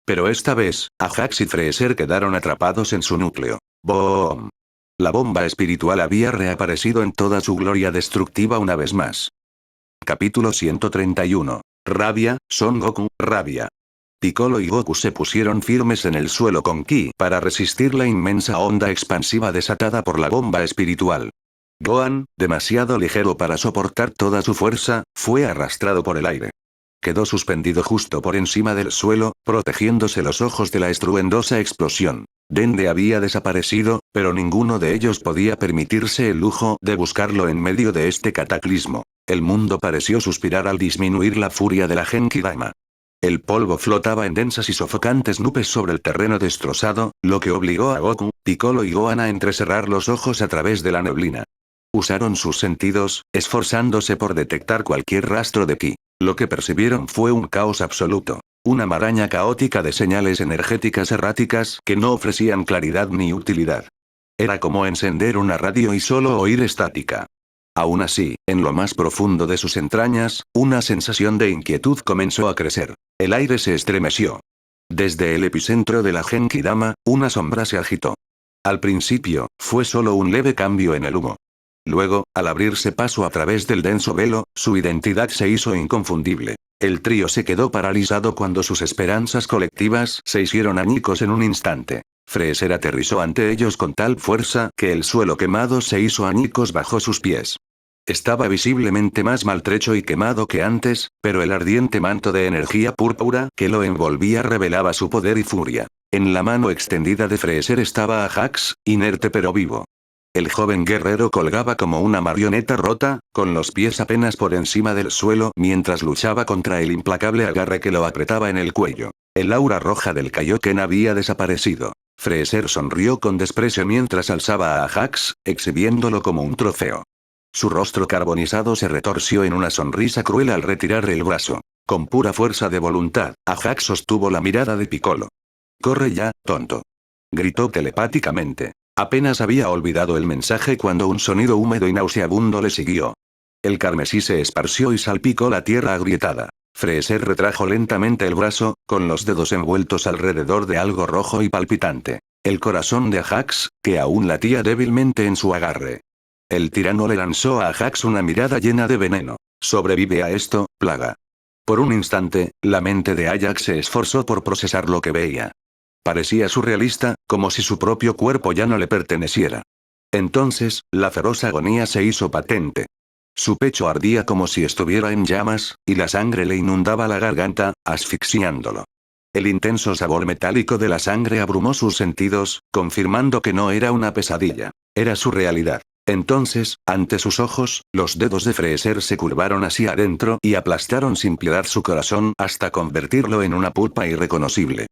Pero esta vez, Ajax y Freezer quedaron atrapados en su núcleo. ¡Boom! La bomba espiritual había reaparecido en toda su gloria destructiva una vez más. Capítulo 131. Rabia, Son Goku, rabia. Piccolo y Goku se pusieron firmes en el suelo con ki para resistir la inmensa onda expansiva desatada por la bomba espiritual. Gohan, demasiado ligero para soportar toda su fuerza, fue arrastrado por el aire. Quedó suspendido justo por encima del suelo, protegiéndose los ojos de la estruendosa explosión. Dende había desaparecido, pero ninguno de ellos podía permitirse el lujo de buscarlo en medio de este cataclismo. El mundo pareció suspirar al disminuir la furia de la Genki Dama. El polvo flotaba en densas y sofocantes nubes sobre el terreno destrozado, lo que obligó a Goku, Piccolo y Gohan a entrecerrar los ojos a través de la neblina. Usaron sus sentidos, esforzándose por detectar cualquier rastro de ki. Lo que percibieron fue un caos absoluto. Una maraña caótica de señales energéticas erráticas que no ofrecían claridad ni utilidad. Era como encender una radio y solo oír estática. Aún así, en lo más profundo de sus entrañas, una sensación de inquietud comenzó a crecer. El aire se estremeció. Desde el epicentro de la Genki Dama, una sombra se agitó. Al principio, fue solo un leve cambio en el humo. Luego, al abrirse paso a través del denso velo, su identidad se hizo inconfundible. El trío se quedó paralizado cuando sus esperanzas colectivas se hicieron añicos en un instante. Freezer aterrizó ante ellos con tal fuerza que el suelo quemado se hizo añicos bajo sus pies. Estaba visiblemente más maltrecho y quemado que antes, pero el ardiente manto de energía púrpura que lo envolvía revelaba su poder y furia. En la mano extendida de Freezer estaba Ajax, inerte pero vivo. El joven guerrero colgaba como una marioneta rota, con los pies apenas por encima del suelo mientras luchaba contra el implacable agarre que lo apretaba en el cuello. El aura roja del Kaioken había desaparecido. Freezer sonrió con desprecio mientras alzaba a Ajax, exhibiéndolo como un trofeo. Su rostro carbonizado se retorció en una sonrisa cruel al retirar el brazo. Con pura fuerza de voluntad, Ajax sostuvo la mirada de Piccolo. «¡Corre ya, tonto!», gritó telepáticamente. Apenas había olvidado el mensaje cuando un sonido húmedo y nauseabundo le siguió. El carmesí se esparció y salpicó la tierra agrietada. Freezer retrajo lentamente el brazo, con los dedos envueltos alrededor de algo rojo y palpitante. El corazón de Ajax, que aún latía débilmente en su agarre. El tirano le lanzó a Ajax una mirada llena de veneno. «Sobrevive a esto, plaga». Por un instante, la mente de Ajax se esforzó por procesar lo que veía. Parecía surrealista, como si su propio cuerpo ya no le perteneciera. Entonces, la feroz agonía se hizo patente. Su pecho ardía como si estuviera en llamas, y la sangre le inundaba la garganta, asfixiándolo. El intenso sabor metálico de la sangre abrumó sus sentidos, confirmando que no era una pesadilla. Era su realidad. Entonces, ante sus ojos, los dedos de Freezer se curvaron hacia adentro y aplastaron sin piedad su corazón hasta convertirlo en una pulpa irreconocible.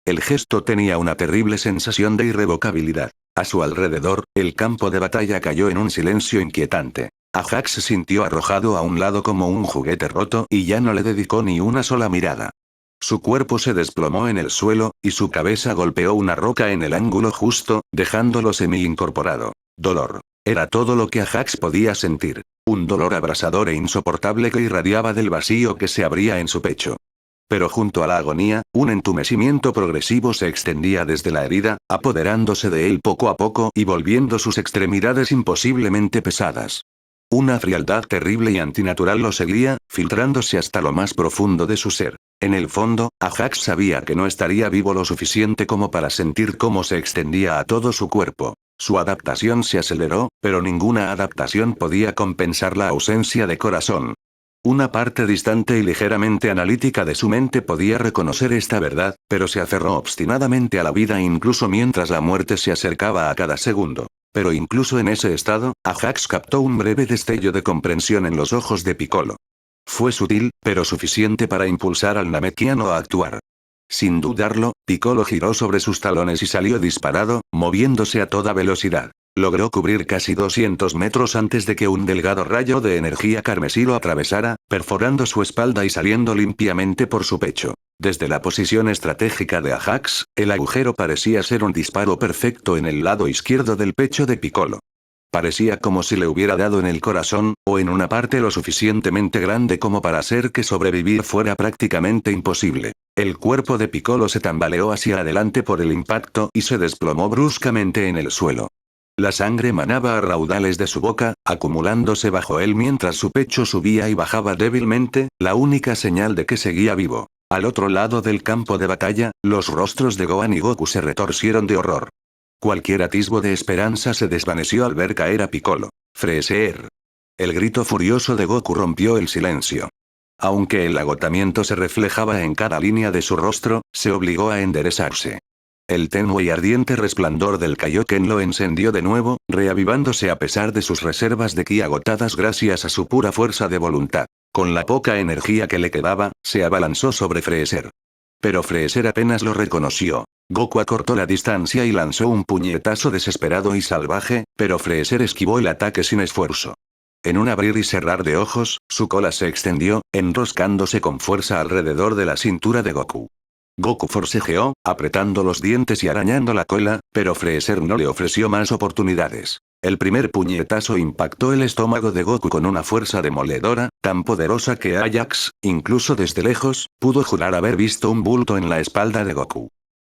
El gesto tenía una terrible sensación de irrevocabilidad. A su alrededor, el campo de batalla cayó en un silencio inquietante. Ajax se sintió arrojado a un lado como un juguete roto y ya no le dedicó ni una sola mirada. Su cuerpo se desplomó en el suelo, y su cabeza golpeó una roca en el ángulo justo, dejándolo semi-incorporado. Dolor. Era todo lo que Ajax podía sentir. Un dolor abrasador e insoportable que irradiaba del vacío que se abría en su pecho. Pero junto a la agonía, un entumecimiento progresivo se extendía desde la herida, apoderándose de él poco a poco y volviendo sus extremidades imposiblemente pesadas. Una frialdad terrible y antinatural lo seguía, filtrándose hasta lo más profundo de su ser. En el fondo, Ajax sabía que no estaría vivo lo suficiente como para sentir cómo se extendía a todo su cuerpo. Su adaptación se aceleró, pero ninguna adaptación podía compensar la ausencia de corazón. Una parte distante y ligeramente analítica de su mente podía reconocer esta verdad, pero se aferró obstinadamente a la vida incluso mientras la muerte se acercaba a cada segundo. Pero incluso en ese estado, Ajax captó un breve destello de comprensión en los ojos de Piccolo. Fue sutil, pero suficiente para impulsar al Namekiano a actuar. Sin dudarlo, Piccolo giró sobre sus talones y salió disparado, moviéndose a toda velocidad. Logró cubrir casi 200 metros antes de que un delgado rayo de energía carmesí lo atravesara, perforando su espalda y saliendo limpiamente por su pecho. Desde la posición estratégica de Ajax, el agujero parecía ser un disparo perfecto en el lado izquierdo del pecho de Piccolo. Parecía como si le hubiera dado en el corazón, o en una parte lo suficientemente grande como para hacer que sobrevivir fuera prácticamente imposible. El cuerpo de Piccolo se tambaleó hacia adelante por el impacto y se desplomó bruscamente en el suelo. La sangre manaba a raudales de su boca, acumulándose bajo él mientras su pecho subía y bajaba débilmente, la única señal de que seguía vivo. Al otro lado del campo de batalla, los rostros de Gohan y Goku se retorcieron de horror. Cualquier atisbo de esperanza se desvaneció al ver caer a Piccolo. ¡Freezer! El grito furioso de Goku rompió el silencio. Aunque el agotamiento se reflejaba en cada línea de su rostro, se obligó a enderezarse. El tenue y ardiente resplandor del Kaioken lo encendió de nuevo, reavivándose a pesar de sus reservas de ki agotadas gracias a su pura fuerza de voluntad. Con la poca energía que le quedaba, se abalanzó sobre Freezer. Pero Freezer apenas lo reconoció. Goku acortó la distancia y lanzó un puñetazo desesperado y salvaje, pero Freezer esquivó el ataque sin esfuerzo. En un abrir y cerrar de ojos, su cola se extendió, enroscándose con fuerza alrededor de la cintura de Goku. Goku forcejeó, apretando los dientes y arañando la cola, pero Freezer no le ofreció más oportunidades. El primer puñetazo impactó el estómago de Goku con una fuerza demoledora, tan poderosa que Ajax, incluso desde lejos, pudo jurar haber visto un bulto en la espalda de Goku.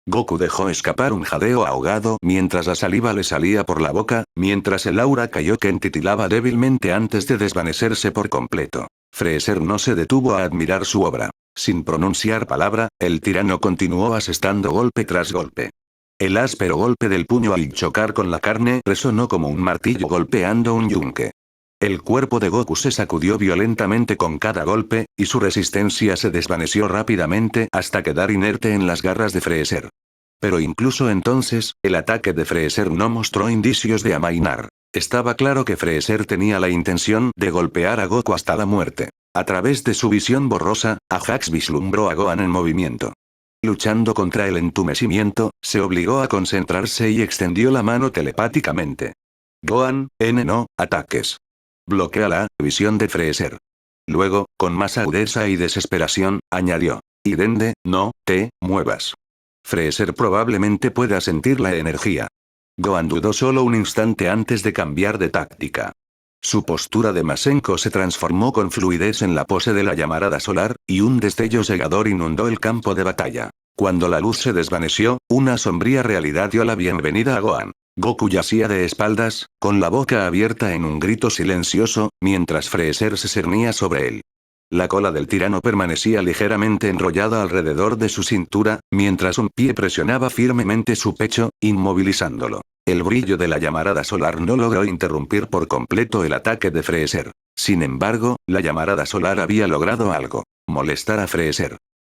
Goku dejó escapar un jadeo ahogado mientras la saliva le salía por la boca, mientras el aura Kaioken titilaba débilmente antes de desvanecerse por completo. Freezer no se detuvo a admirar su obra. Sin pronunciar palabra, el tirano continuó asestando golpe tras golpe. El áspero golpe del puño al chocar con la carne resonó como un martillo golpeando un yunque. El cuerpo de Goku se sacudió violentamente con cada golpe, y su resistencia se desvaneció rápidamente hasta quedar inerte en las garras de Freezer. Pero incluso entonces, el ataque de Freezer no mostró indicios de amainar. Estaba claro que Freezer tenía la intención de golpear a Goku hasta la muerte. A través de su visión borrosa, Ajax vislumbró a Gohan en movimiento. Luchando contra el entumecimiento, se obligó a concentrarse y extendió la mano telepáticamente. Gohan, no ataques. Bloquea la visión de Freezer. Luego, con más agudeza y desesperación, añadió. Y Dende, no te muevas. Freezer probablemente pueda sentir la energía. Gohan dudó solo un instante antes de cambiar de táctica. Su postura de Masenko se transformó con fluidez en la pose de la llamarada solar, y un destello cegador inundó el campo de batalla. Cuando la luz se desvaneció, una sombría realidad dio la bienvenida a Gohan. Goku yacía de espaldas, con la boca abierta en un grito silencioso, mientras Freezer se cernía sobre él. La cola del tirano permanecía ligeramente enrollada alrededor de su cintura, mientras un pie presionaba firmemente su pecho, inmovilizándolo. El brillo de la llamarada solar no logró interrumpir por completo el ataque de Freezer. Sin embargo, la llamarada solar había logrado algo: molestar a Freezer.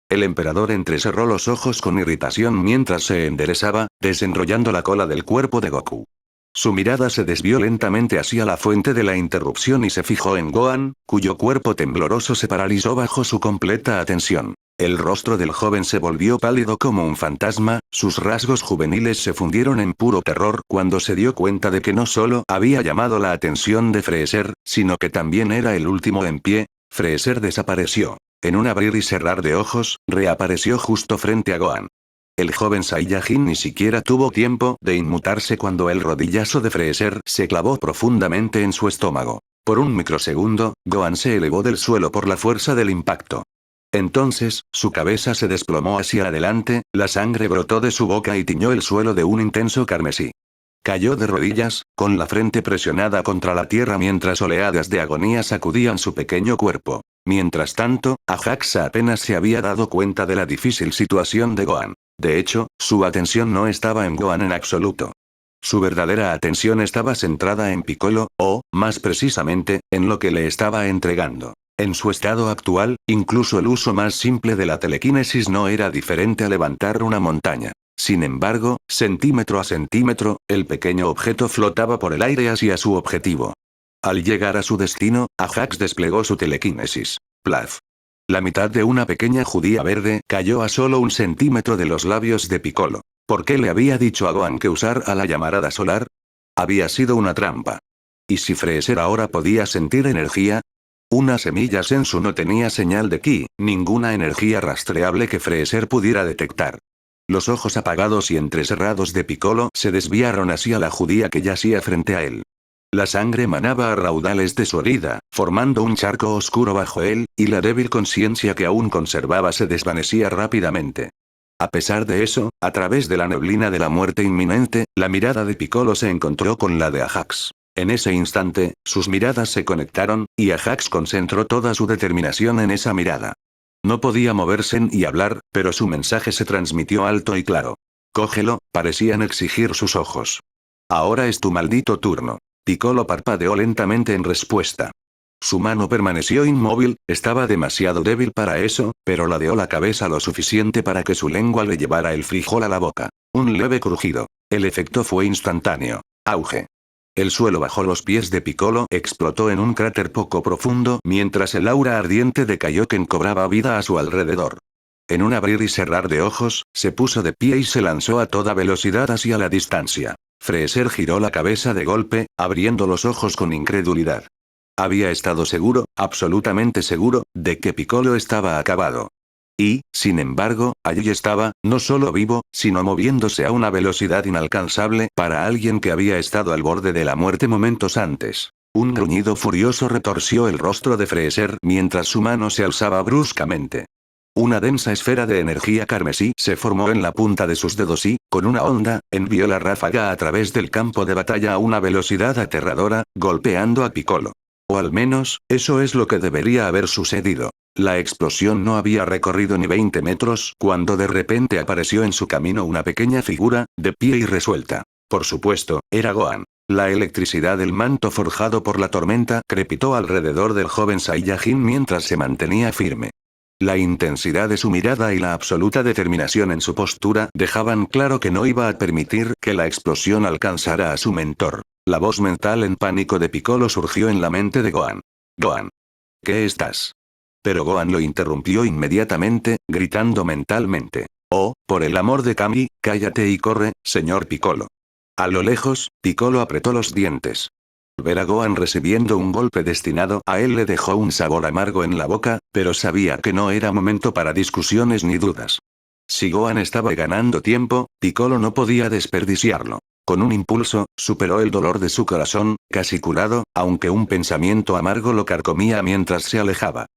El emperador entrecerró los ojos con irritación mientras se enderezaba, desenrollando la cola del cuerpo de Goku. Su mirada se desvió lentamente hacia la fuente de la interrupción y se fijó en Gohan, cuyo cuerpo tembloroso se paralizó bajo su completa atención. El rostro del joven se volvió pálido como un fantasma, sus rasgos juveniles se fundieron en puro terror cuando se dio cuenta de que no solo había llamado la atención de Freezer, sino que también era el último en pie. Freezer desapareció. En un abrir y cerrar de ojos, reapareció justo frente a Gohan. El joven Saiyajin ni siquiera tuvo tiempo de inmutarse cuando el rodillazo de Freezer se clavó profundamente en su estómago. Por un microsegundo, Gohan se elevó del suelo por la fuerza del impacto. Entonces, su cabeza se desplomó hacia adelante, la sangre brotó de su boca y tiñó el suelo de un intenso carmesí. Cayó de rodillas, con la frente presionada contra la tierra mientras oleadas de agonía sacudían su pequeño cuerpo. Mientras tanto, Ajax apenas se había dado cuenta de la difícil situación de Gohan. De hecho, su atención no estaba en Gohan en absoluto. Su verdadera atención estaba centrada en Piccolo, o, más precisamente, en lo que le estaba entregando. En su estado actual, incluso el uso más simple de la telequinesis no era diferente a levantar una montaña. Sin embargo, centímetro a centímetro, el pequeño objeto flotaba por el aire hacia su objetivo. Al llegar a su destino, Ajax desplegó su telequinesis. Plaf. La mitad de una pequeña judía verde cayó a solo 1 centímetro de los labios de Piccolo. ¿Por qué le había dicho a Gohan que usara la llamarada solar? Había sido una trampa. ¿Y si Freezer ahora podía sentir energía? Una semilla Senzu no tenía señal de ki, ninguna energía rastreable que Freezer pudiera detectar. Los ojos apagados y entrecerrados de Piccolo se desviaron hacia la judía que yacía frente a él. La sangre manaba a raudales de su herida, formando un charco oscuro bajo él, y la débil conciencia que aún conservaba se desvanecía rápidamente. A pesar de eso, a través de la neblina de la muerte inminente, la mirada de Piccolo se encontró con la de Ajax. En ese instante, sus miradas se conectaron, y Ajax concentró toda su determinación en esa mirada. No podía moverse ni hablar, pero su mensaje se transmitió alto y claro. «Cógelo», parecían exigir sus ojos. «Ahora es tu maldito turno». Piccolo parpadeó lentamente en respuesta. Su mano permaneció inmóvil, estaba demasiado débil para eso, pero ladeó la cabeza lo suficiente para que su lengua le llevara el frijol a la boca. Un leve crujido. El efecto fue instantáneo. Auge. El suelo bajo los pies de Piccolo explotó en un cráter poco profundo mientras el aura ardiente de Kaioken cobraba vida a su alrededor. En un abrir y cerrar de ojos, se puso de pie y se lanzó a toda velocidad hacia la distancia. Freezer giró la cabeza de golpe, abriendo los ojos con incredulidad. Había estado seguro, absolutamente seguro, de que Piccolo estaba acabado. Y, sin embargo, allí estaba, no solo vivo, sino moviéndose a una velocidad inalcanzable para alguien que había estado al borde de la muerte momentos antes. Un gruñido furioso retorció el rostro de Freezer mientras su mano se alzaba bruscamente. Una densa esfera de energía carmesí se formó en la punta de sus dedos y, con una onda, envió la ráfaga a través del campo de batalla a una velocidad aterradora, golpeando a Piccolo. O al menos, eso es lo que debería haber sucedido. La explosión no había recorrido ni 20 metros cuando de repente apareció en su camino una pequeña figura, de pie y resuelta. Por supuesto, era Gohan. La electricidad del manto forjado por la tormenta crepitó alrededor del joven Saiyajin mientras se mantenía firme. La intensidad de su mirada y la absoluta determinación en su postura dejaban claro que no iba a permitir que la explosión alcanzara a su mentor. La voz mental en pánico de Piccolo surgió en la mente de Gohan. «Gohan. ¿Qué estás?» Pero Gohan lo interrumpió inmediatamente, gritando mentalmente. «Oh, por el amor de Kami, cállate y corre, señor Piccolo». A lo lejos, Piccolo apretó los dientes. Ver a Gohan recibiendo un golpe destinado a él le dejó un sabor amargo en la boca, pero sabía que no era momento para discusiones ni dudas. Si Gohan estaba ganando tiempo, Piccolo no podía desperdiciarlo. Con un impulso, superó el dolor de su corazón, casi curado, aunque un pensamiento amargo lo carcomía mientras se alejaba.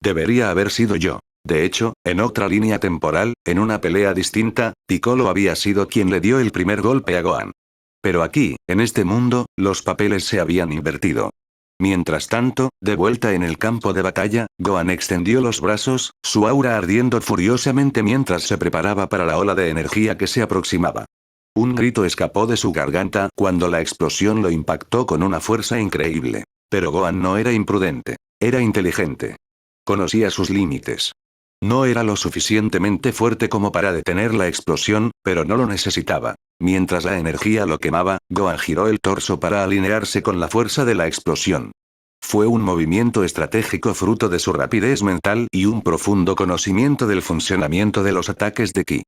Debería haber sido yo. De hecho, en otra línea temporal, en una pelea distinta, Piccolo había sido quien le dio el primer golpe a Gohan. Pero aquí, en este mundo, los papeles se habían invertido. Mientras tanto, de vuelta en el campo de batalla, Gohan extendió los brazos, su aura ardiendo furiosamente mientras se preparaba para la ola de energía que se aproximaba. Un grito escapó de su garganta cuando la explosión lo impactó con una fuerza increíble. Pero Gohan no era imprudente. Era inteligente. Conocía sus límites. No era lo suficientemente fuerte como para detener la explosión, pero no lo necesitaba. Mientras la energía lo quemaba, Gohan giró el torso para alinearse con la fuerza de la explosión. Fue un movimiento estratégico fruto de su rapidez mental y un profundo conocimiento del funcionamiento de los ataques de ki.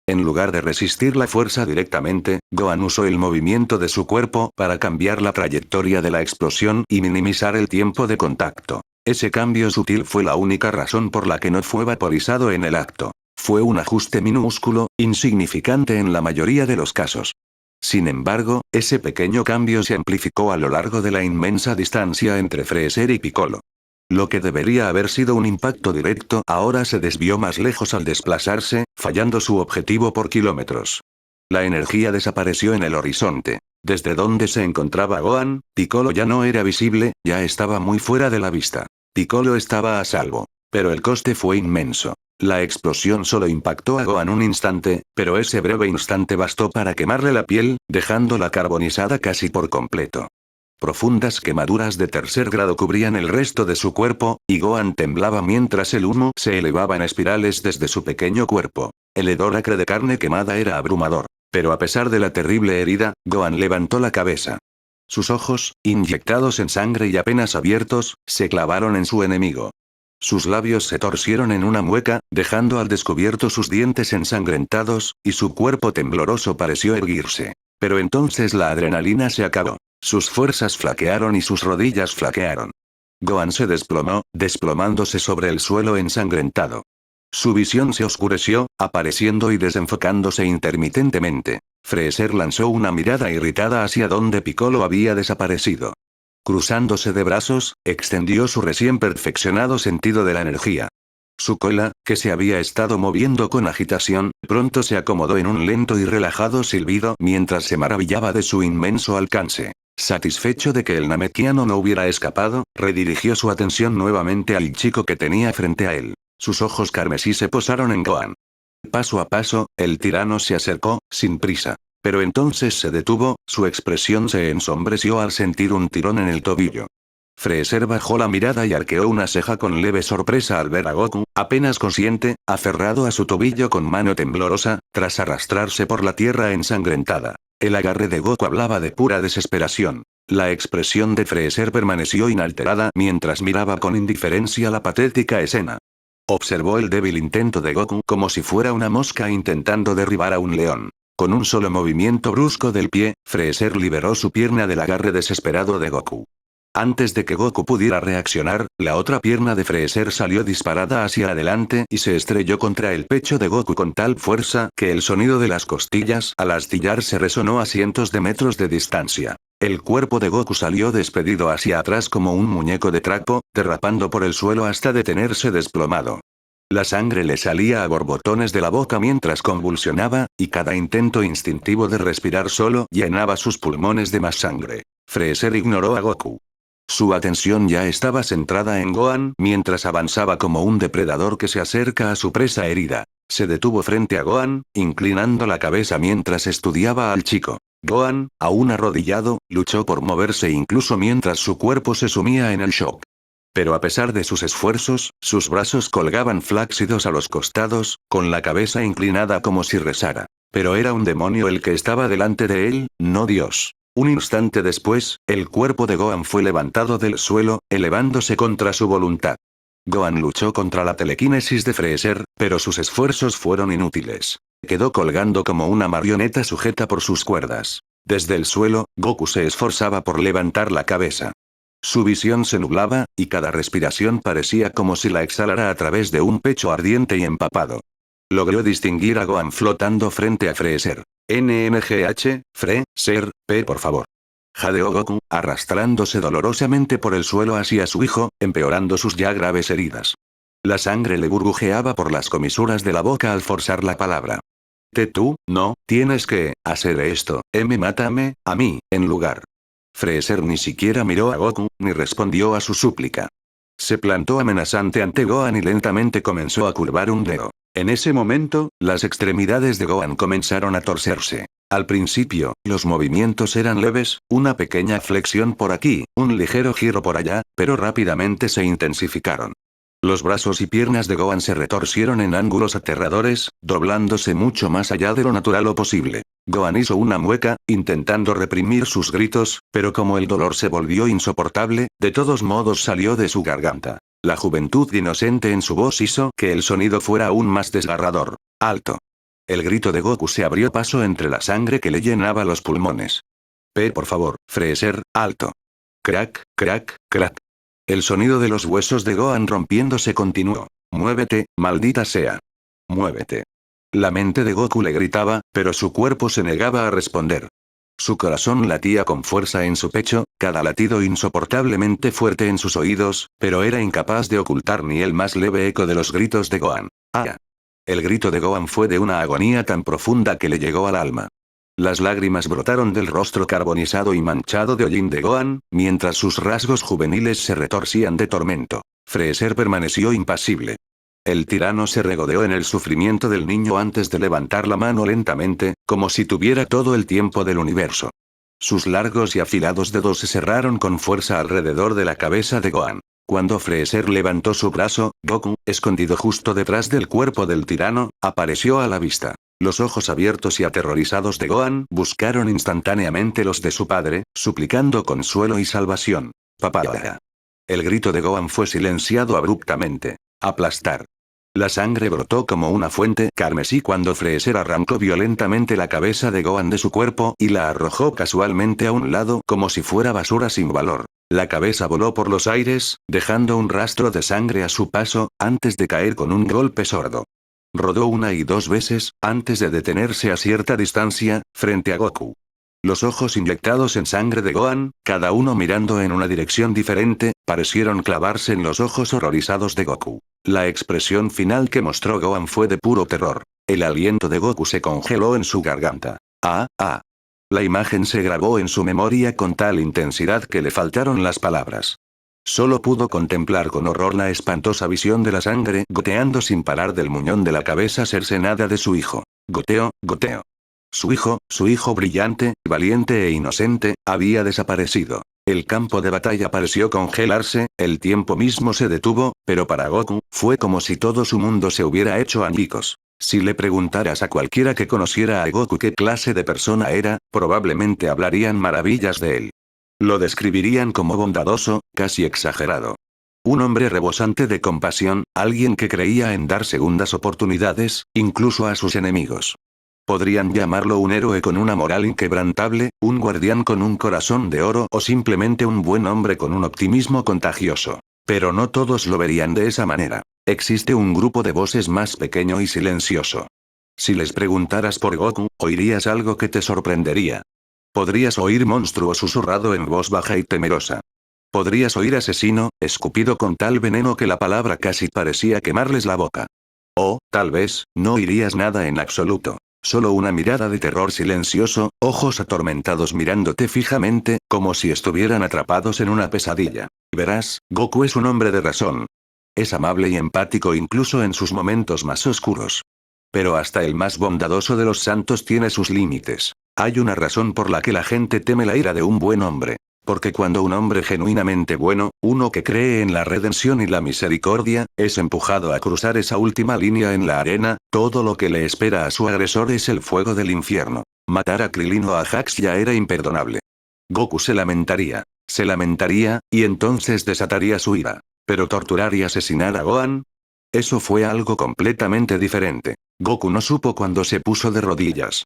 En lugar de resistir la fuerza directamente, Gohan usó el movimiento de su cuerpo para cambiar la trayectoria de la explosión y minimizar el tiempo de contacto. Ese cambio sutil fue la única razón por la que no fue vaporizado en el acto. Fue un ajuste minúsculo, insignificante en la mayoría de los casos. Sin embargo, ese pequeño cambio se amplificó a lo largo de la inmensa distancia entre Freezer y Piccolo. Lo que debería haber sido un impacto directo ahora se desvió más lejos al desplazarse, fallando su objetivo por kilómetros. La energía desapareció en el horizonte. Desde donde se encontraba Gohan, Piccolo ya no era visible, ya estaba muy fuera de la vista. Piccolo estaba a salvo. Pero el coste fue inmenso. La explosión solo impactó a Gohan un instante, pero ese breve instante bastó para quemarle la piel, dejándola carbonizada casi por completo. Profundas quemaduras de tercer grado cubrían el resto de su cuerpo, y Gohan temblaba mientras el humo se elevaba en espirales desde su pequeño cuerpo. El hedor acre de carne quemada era abrumador. Pero a pesar de la terrible herida, Gohan levantó la cabeza. Sus ojos, inyectados en sangre y apenas abiertos, se clavaron en su enemigo. Sus labios se torcieron en una mueca, dejando al descubierto sus dientes ensangrentados, y su cuerpo tembloroso pareció erguirse. Pero entonces la adrenalina se acabó. Sus fuerzas flaquearon y sus rodillas flaquearon. Gohan se desplomó, desplomándose sobre el suelo ensangrentado. Su visión se oscureció, apareciendo y desenfocándose intermitentemente. Freezer lanzó una mirada irritada hacia donde Piccolo había desaparecido. Cruzándose de brazos, extendió su recién perfeccionado sentido de la energía. Su cola, que se había estado moviendo con agitación, pronto se acomodó en un lento y relajado silbido mientras se maravillaba de su inmenso alcance. Satisfecho de que el Namekiano no hubiera escapado, redirigió su atención nuevamente al chico que tenía frente a él. Sus ojos carmesí se posaron en Gohan. Paso a paso, el tirano se acercó, sin prisa. Pero entonces se detuvo, su expresión se ensombreció al sentir un tirón en el tobillo. Freezer bajó la mirada y arqueó una ceja con leve sorpresa al ver a Goku, apenas consciente, aferrado a su tobillo con mano temblorosa, tras arrastrarse por la tierra ensangrentada. El agarre de Goku hablaba de pura desesperación. La expresión de Freezer permaneció inalterada mientras miraba con indiferencia la patética escena. Observó el débil intento de Goku como si fuera una mosca intentando derribar a un león. Con un solo movimiento brusco del pie, Freezer liberó su pierna del agarre desesperado de Goku. Antes de que Goku pudiera reaccionar, la otra pierna de Freezer salió disparada hacia adelante y se estrelló contra el pecho de Goku con tal fuerza que el sonido de las costillas al astillarse resonó a cientos de metros de distancia. El cuerpo de Goku salió despedido hacia atrás como un muñeco de trapo, derrapando por el suelo hasta detenerse desplomado. La sangre le salía a borbotones de la boca mientras convulsionaba, y cada intento instintivo de respirar solo llenaba sus pulmones de más sangre. Freezer ignoró a Goku. Su atención ya estaba centrada en Gohan mientras avanzaba como un depredador que se acerca a su presa herida. Se detuvo frente a Gohan, inclinando la cabeza mientras estudiaba al chico. Gohan, aún arrodillado, luchó por moverse incluso mientras su cuerpo se sumía en el shock. Pero a pesar de sus esfuerzos, sus brazos colgaban flácidos a los costados, con la cabeza inclinada como si rezara. Pero era un demonio el que estaba delante de él, no Dios. Un instante después, el cuerpo de Gohan fue levantado del suelo, elevándose contra su voluntad. Gohan luchó contra la telequinesis de Freezer, pero sus esfuerzos fueron inútiles. Quedó colgando como una marioneta sujeta por sus cuerdas. Desde el suelo, Goku se esforzaba por levantar la cabeza. Su visión se nublaba, y cada respiración parecía como si la exhalara a través de un pecho ardiente y empapado. Logró distinguir a Gohan flotando frente a Freezer. NNGH, Freezer, por favor. Jadeó Goku, arrastrándose dolorosamente por el suelo hacia su hijo, empeorando sus ya graves heridas. La sangre le burbujeaba por las comisuras de la boca al forzar la palabra. Tú, no, tienes que hacer esto, mátame, a mí, en lugar. Freezer ni siquiera miró a Goku, ni respondió a su súplica. Se plantó amenazante ante Gohan y lentamente comenzó a curvar un dedo. En ese momento, las extremidades de Gohan comenzaron a torcerse. Al principio, los movimientos eran leves, una pequeña flexión por aquí, un ligero giro por allá, pero rápidamente se intensificaron. Los brazos y piernas de Gohan se retorcieron en ángulos aterradores, doblándose mucho más allá de lo natural o posible. Gohan hizo una mueca, intentando reprimir sus gritos, pero como el dolor se volvió insoportable, de todos modos salió de su garganta. La juventud inocente en su voz hizo que el sonido fuera aún más desgarrador. ¡Alto! El grito de Goku se abrió paso entre la sangre que le llenaba los pulmones. Por favor, Freezer, alto. Crack, crack, crack. El sonido de los huesos de Gohan rompiéndose continuó. Muévete, maldita sea. Muévete. La mente de Goku le gritaba, pero su cuerpo se negaba a responder. Su corazón latía con fuerza en su pecho, cada latido insoportablemente fuerte en sus oídos, pero era incapaz de ocultar ni el más leve eco de los gritos de Gohan. ¡Ah! El grito de Gohan fue de una agonía tan profunda que le llegó al alma. Las lágrimas brotaron del rostro carbonizado y manchado de hollín de Gohan, mientras sus rasgos juveniles se retorcían de tormento. Freezer permaneció impasible. El tirano se regodeó en el sufrimiento del niño antes de levantar la mano lentamente, como si tuviera todo el tiempo del universo. Sus largos y afilados dedos se cerraron con fuerza alrededor de la cabeza de Gohan. Cuando Freezer levantó su brazo, Goku, escondido justo detrás del cuerpo del tirano, apareció a la vista. Los ojos abiertos y aterrorizados de Gohan buscaron instantáneamente los de su padre, suplicando consuelo y salvación. «Papá». El grito de Gohan fue silenciado abruptamente. Aplastar. La sangre brotó como una fuente carmesí cuando Freezer arrancó violentamente la cabeza de Gohan de su cuerpo y la arrojó casualmente a un lado como si fuera basura sin valor. La cabeza voló por los aires, dejando un rastro de sangre a su paso, antes de caer con un golpe sordo. Rodó una y dos veces, antes de detenerse a cierta distancia, frente a Goku. Los ojos inyectados en sangre de Gohan, cada uno mirando en una dirección diferente, parecieron clavarse en los ojos horrorizados de Goku. La expresión final que mostró Gohan fue de puro terror. El aliento de Goku se congeló en su garganta. ¡Ah! La imagen se grabó en su memoria con tal intensidad que le faltaron las palabras. Solo pudo contemplar con horror la espantosa visión de la sangre goteando sin parar del muñón de la cabeza cercenada de su hijo. Goteo, goteo. Su hijo brillante, valiente e inocente, había desaparecido. El campo de batalla pareció congelarse, el tiempo mismo se detuvo, pero para Goku, fue como si todo su mundo se hubiera hecho añicos. Si le preguntaras a cualquiera que conociera a Goku qué clase de persona era, probablemente hablarían maravillas de él. Lo describirían como bondadoso, casi exagerado. Un hombre rebosante de compasión, alguien que creía en dar segundas oportunidades, incluso a sus enemigos. Podrían llamarlo un héroe con una moral inquebrantable, un guardián con un corazón de oro o simplemente un buen hombre con un optimismo contagioso. Pero no todos lo verían de esa manera. Existe un grupo de voces más pequeño y silencioso. Si les preguntaras por Goku, oirías algo que te sorprendería. Podrías oír monstruo susurrado en voz baja y temerosa. Podrías oír asesino, escupido con tal veneno que la palabra casi parecía quemarles la boca. O, tal vez, no oirías nada en absoluto. Solo una mirada de terror silencioso, ojos atormentados mirándote fijamente, como si estuvieran atrapados en una pesadilla. Verás, Goku es un hombre de razón. Es amable y empático incluso en sus momentos más oscuros. Pero hasta el más bondadoso de los santos tiene sus límites. Hay una razón por la que la gente teme la ira de un buen hombre. Porque cuando un hombre genuinamente bueno, uno que cree en la redención y la misericordia, es empujado a cruzar esa última línea en la arena, todo lo que le espera a su agresor es el fuego del infierno. Matar a Krillin o a Jax ya era imperdonable. Goku se lamentaría, y entonces desataría su ira. Pero torturar y asesinar a Gohan, eso fue algo completamente diferente. Goku no supo cuando se puso de rodillas.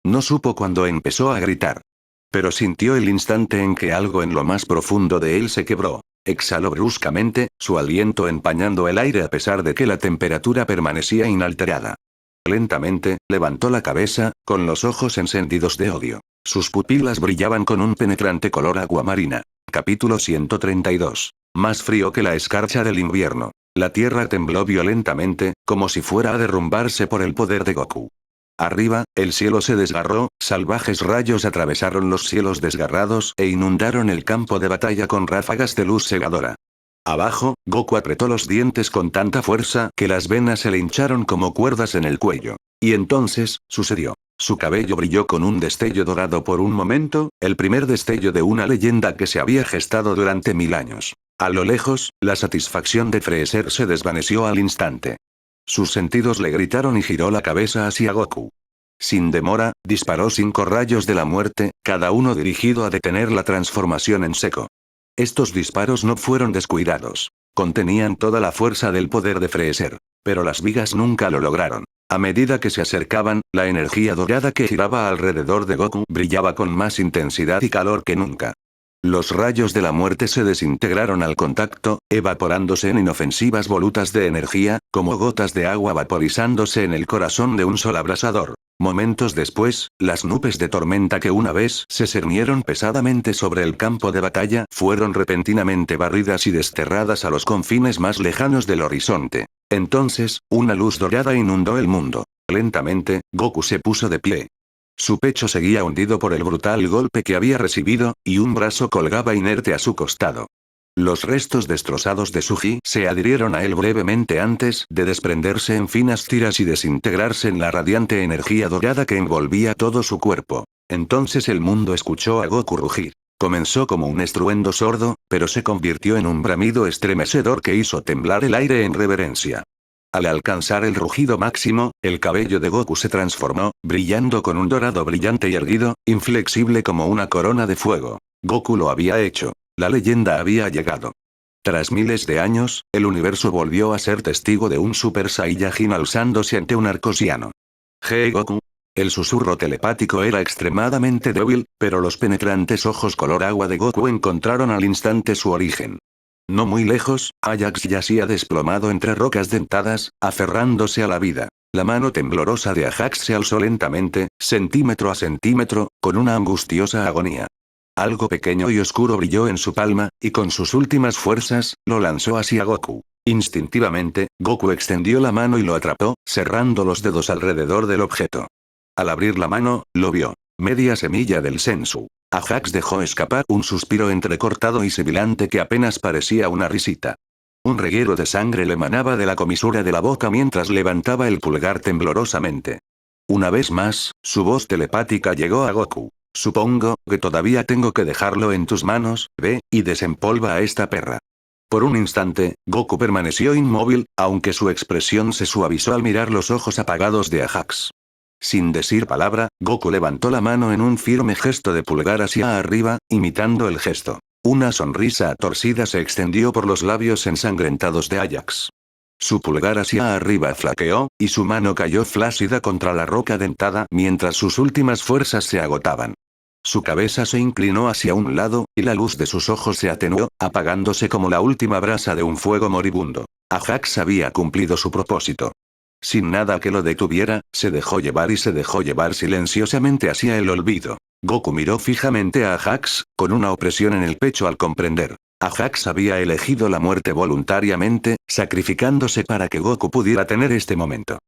No supo cuando empezó a gritar. Pero sintió el instante en que algo en lo más profundo de él se quebró. Exhaló bruscamente, su aliento empañando el aire a pesar de que la temperatura permanecía inalterada. Lentamente, levantó la cabeza, con los ojos encendidos de odio. Sus pupilas brillaban con un penetrante color aguamarina. Capítulo 132. Más frío que la escarcha del invierno. La tierra tembló violentamente, como si fuera a derrumbarse por el poder de Goku. Arriba, el cielo se desgarró, salvajes rayos atravesaron los cielos desgarrados e inundaron el campo de batalla con ráfagas de luz cegadora. Abajo, Goku apretó los dientes con tanta fuerza que las venas se le hincharon como cuerdas en el cuello. Y entonces, sucedió. Su cabello brilló con un destello dorado por un momento, el primer destello de una leyenda que se había gestado durante 1000 años. A lo lejos, la satisfacción de Freezer se desvaneció al instante. Sus sentidos le gritaron y giró la cabeza hacia Goku. Sin demora, disparó 5 rayos de la muerte, cada uno dirigido a detener la transformación en seco. Estos disparos no fueron descuidados. Contenían toda la fuerza del poder de Freezer. Pero las vigas nunca lo lograron. A medida que se acercaban, la energía dorada que giraba alrededor de Goku brillaba con más intensidad y calor que nunca. Los rayos de la muerte se desintegraron al contacto, evaporándose en inofensivas volutas de energía, como gotas de agua vaporizándose en el corazón de un sol abrasador. Momentos después, las nubes de tormenta que una vez se cernieron pesadamente sobre el campo de batalla fueron repentinamente barridas y desterradas a los confines más lejanos del horizonte. Entonces, una luz dorada inundó el mundo. Lentamente, Goku se puso de pie. Su pecho seguía hundido por el brutal golpe que había recibido, y un brazo colgaba inerte a su costado. Los restos destrozados de su ki se adhirieron a él brevemente antes de desprenderse en finas tiras y desintegrarse en la radiante energía dorada que envolvía todo su cuerpo. Entonces el mundo escuchó a Goku rugir. Comenzó como un estruendo sordo, pero se convirtió en un bramido estremecedor que hizo temblar el aire en reverencia. Al alcanzar el rugido máximo, el cabello de Goku se transformó, brillando con un dorado brillante y erguido, inflexible como una corona de fuego. Goku lo había hecho. La leyenda había llegado. Tras miles de años, el universo volvió a ser testigo de un Super Saiyajin alzándose ante un arcosiano. «Hey Goku». El susurro telepático era extremadamente débil, pero los penetrantes ojos color agua de Goku encontraron al instante su origen. No muy lejos, Ajax yacía desplomado entre rocas dentadas, aferrándose a la vida. La mano temblorosa de Ajax se alzó lentamente, centímetro a centímetro, con una angustiosa agonía. Algo pequeño y oscuro brilló en su palma, y con sus últimas fuerzas, lo lanzó hacia Goku. Instintivamente, Goku extendió la mano y lo atrapó, cerrando los dedos alrededor del objeto. Al abrir la mano, lo vio. Media semilla del Senzu. Ajax dejó escapar un suspiro entrecortado y sibilante que apenas parecía una risita. Un reguero de sangre le emanaba de la comisura de la boca mientras levantaba el pulgar temblorosamente. Una vez más, su voz telepática llegó a Goku. Supongo que todavía tengo que dejarlo en tus manos, ve, y desempolva a esta perra. Por un instante, Goku permaneció inmóvil, aunque su expresión se suavizó al mirar los ojos apagados de Ajax. Sin decir palabra, Goku levantó la mano en un firme gesto de pulgar hacia arriba, imitando el gesto. Una sonrisa torcida se extendió por los labios ensangrentados de Ajax. Su pulgar hacia arriba flaqueó, y su mano cayó flácida contra la roca dentada mientras sus últimas fuerzas se agotaban. Su cabeza se inclinó hacia un lado, y la luz de sus ojos se atenuó, apagándose como la última brasa de un fuego moribundo. Ajax había cumplido su propósito. Sin nada que lo detuviera, se dejó llevar silenciosamente hacia el olvido. Goku miró fijamente a Ajax, con una opresión en el pecho al comprender. Ajax había elegido la muerte voluntariamente, sacrificándose para que Goku pudiera tener este momento.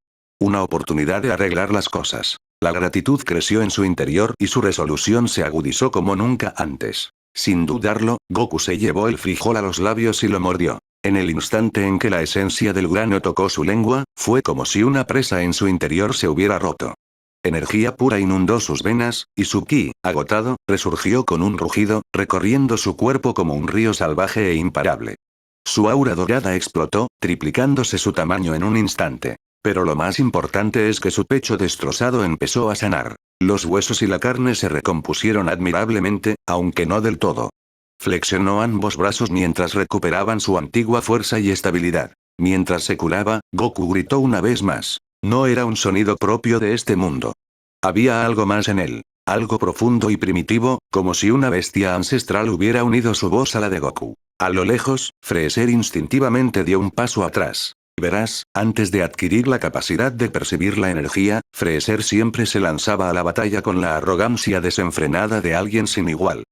Una oportunidad de arreglar las cosas. La gratitud creció en su interior y su resolución se agudizó como nunca antes. Sin dudarlo, Goku se llevó el frijol a los labios y lo mordió. En el instante en que la esencia del grano tocó su lengua, fue como si una presa en su interior se hubiera roto. Energía pura inundó sus venas, y su ki, agotado, resurgió con un rugido, recorriendo su cuerpo como un río salvaje e imparable. Su aura dorada explotó, triplicándose su tamaño en un instante. Pero lo más importante es que su pecho destrozado empezó a sanar. Los huesos y la carne se recompusieron admirablemente, aunque no del todo. Flexionó ambos brazos mientras recuperaban su antigua fuerza y estabilidad. Mientras se curaba, Goku gritó una vez más. No era un sonido propio de este mundo. Había algo más en él. Algo profundo y primitivo, como si una bestia ancestral hubiera unido su voz a la de Goku. A lo lejos, Freezer instintivamente dio un paso atrás. Verás, antes de adquirir la capacidad de percibir la energía, Freezer siempre se lanzaba a la batalla con la arrogancia desenfrenada de alguien sin igual.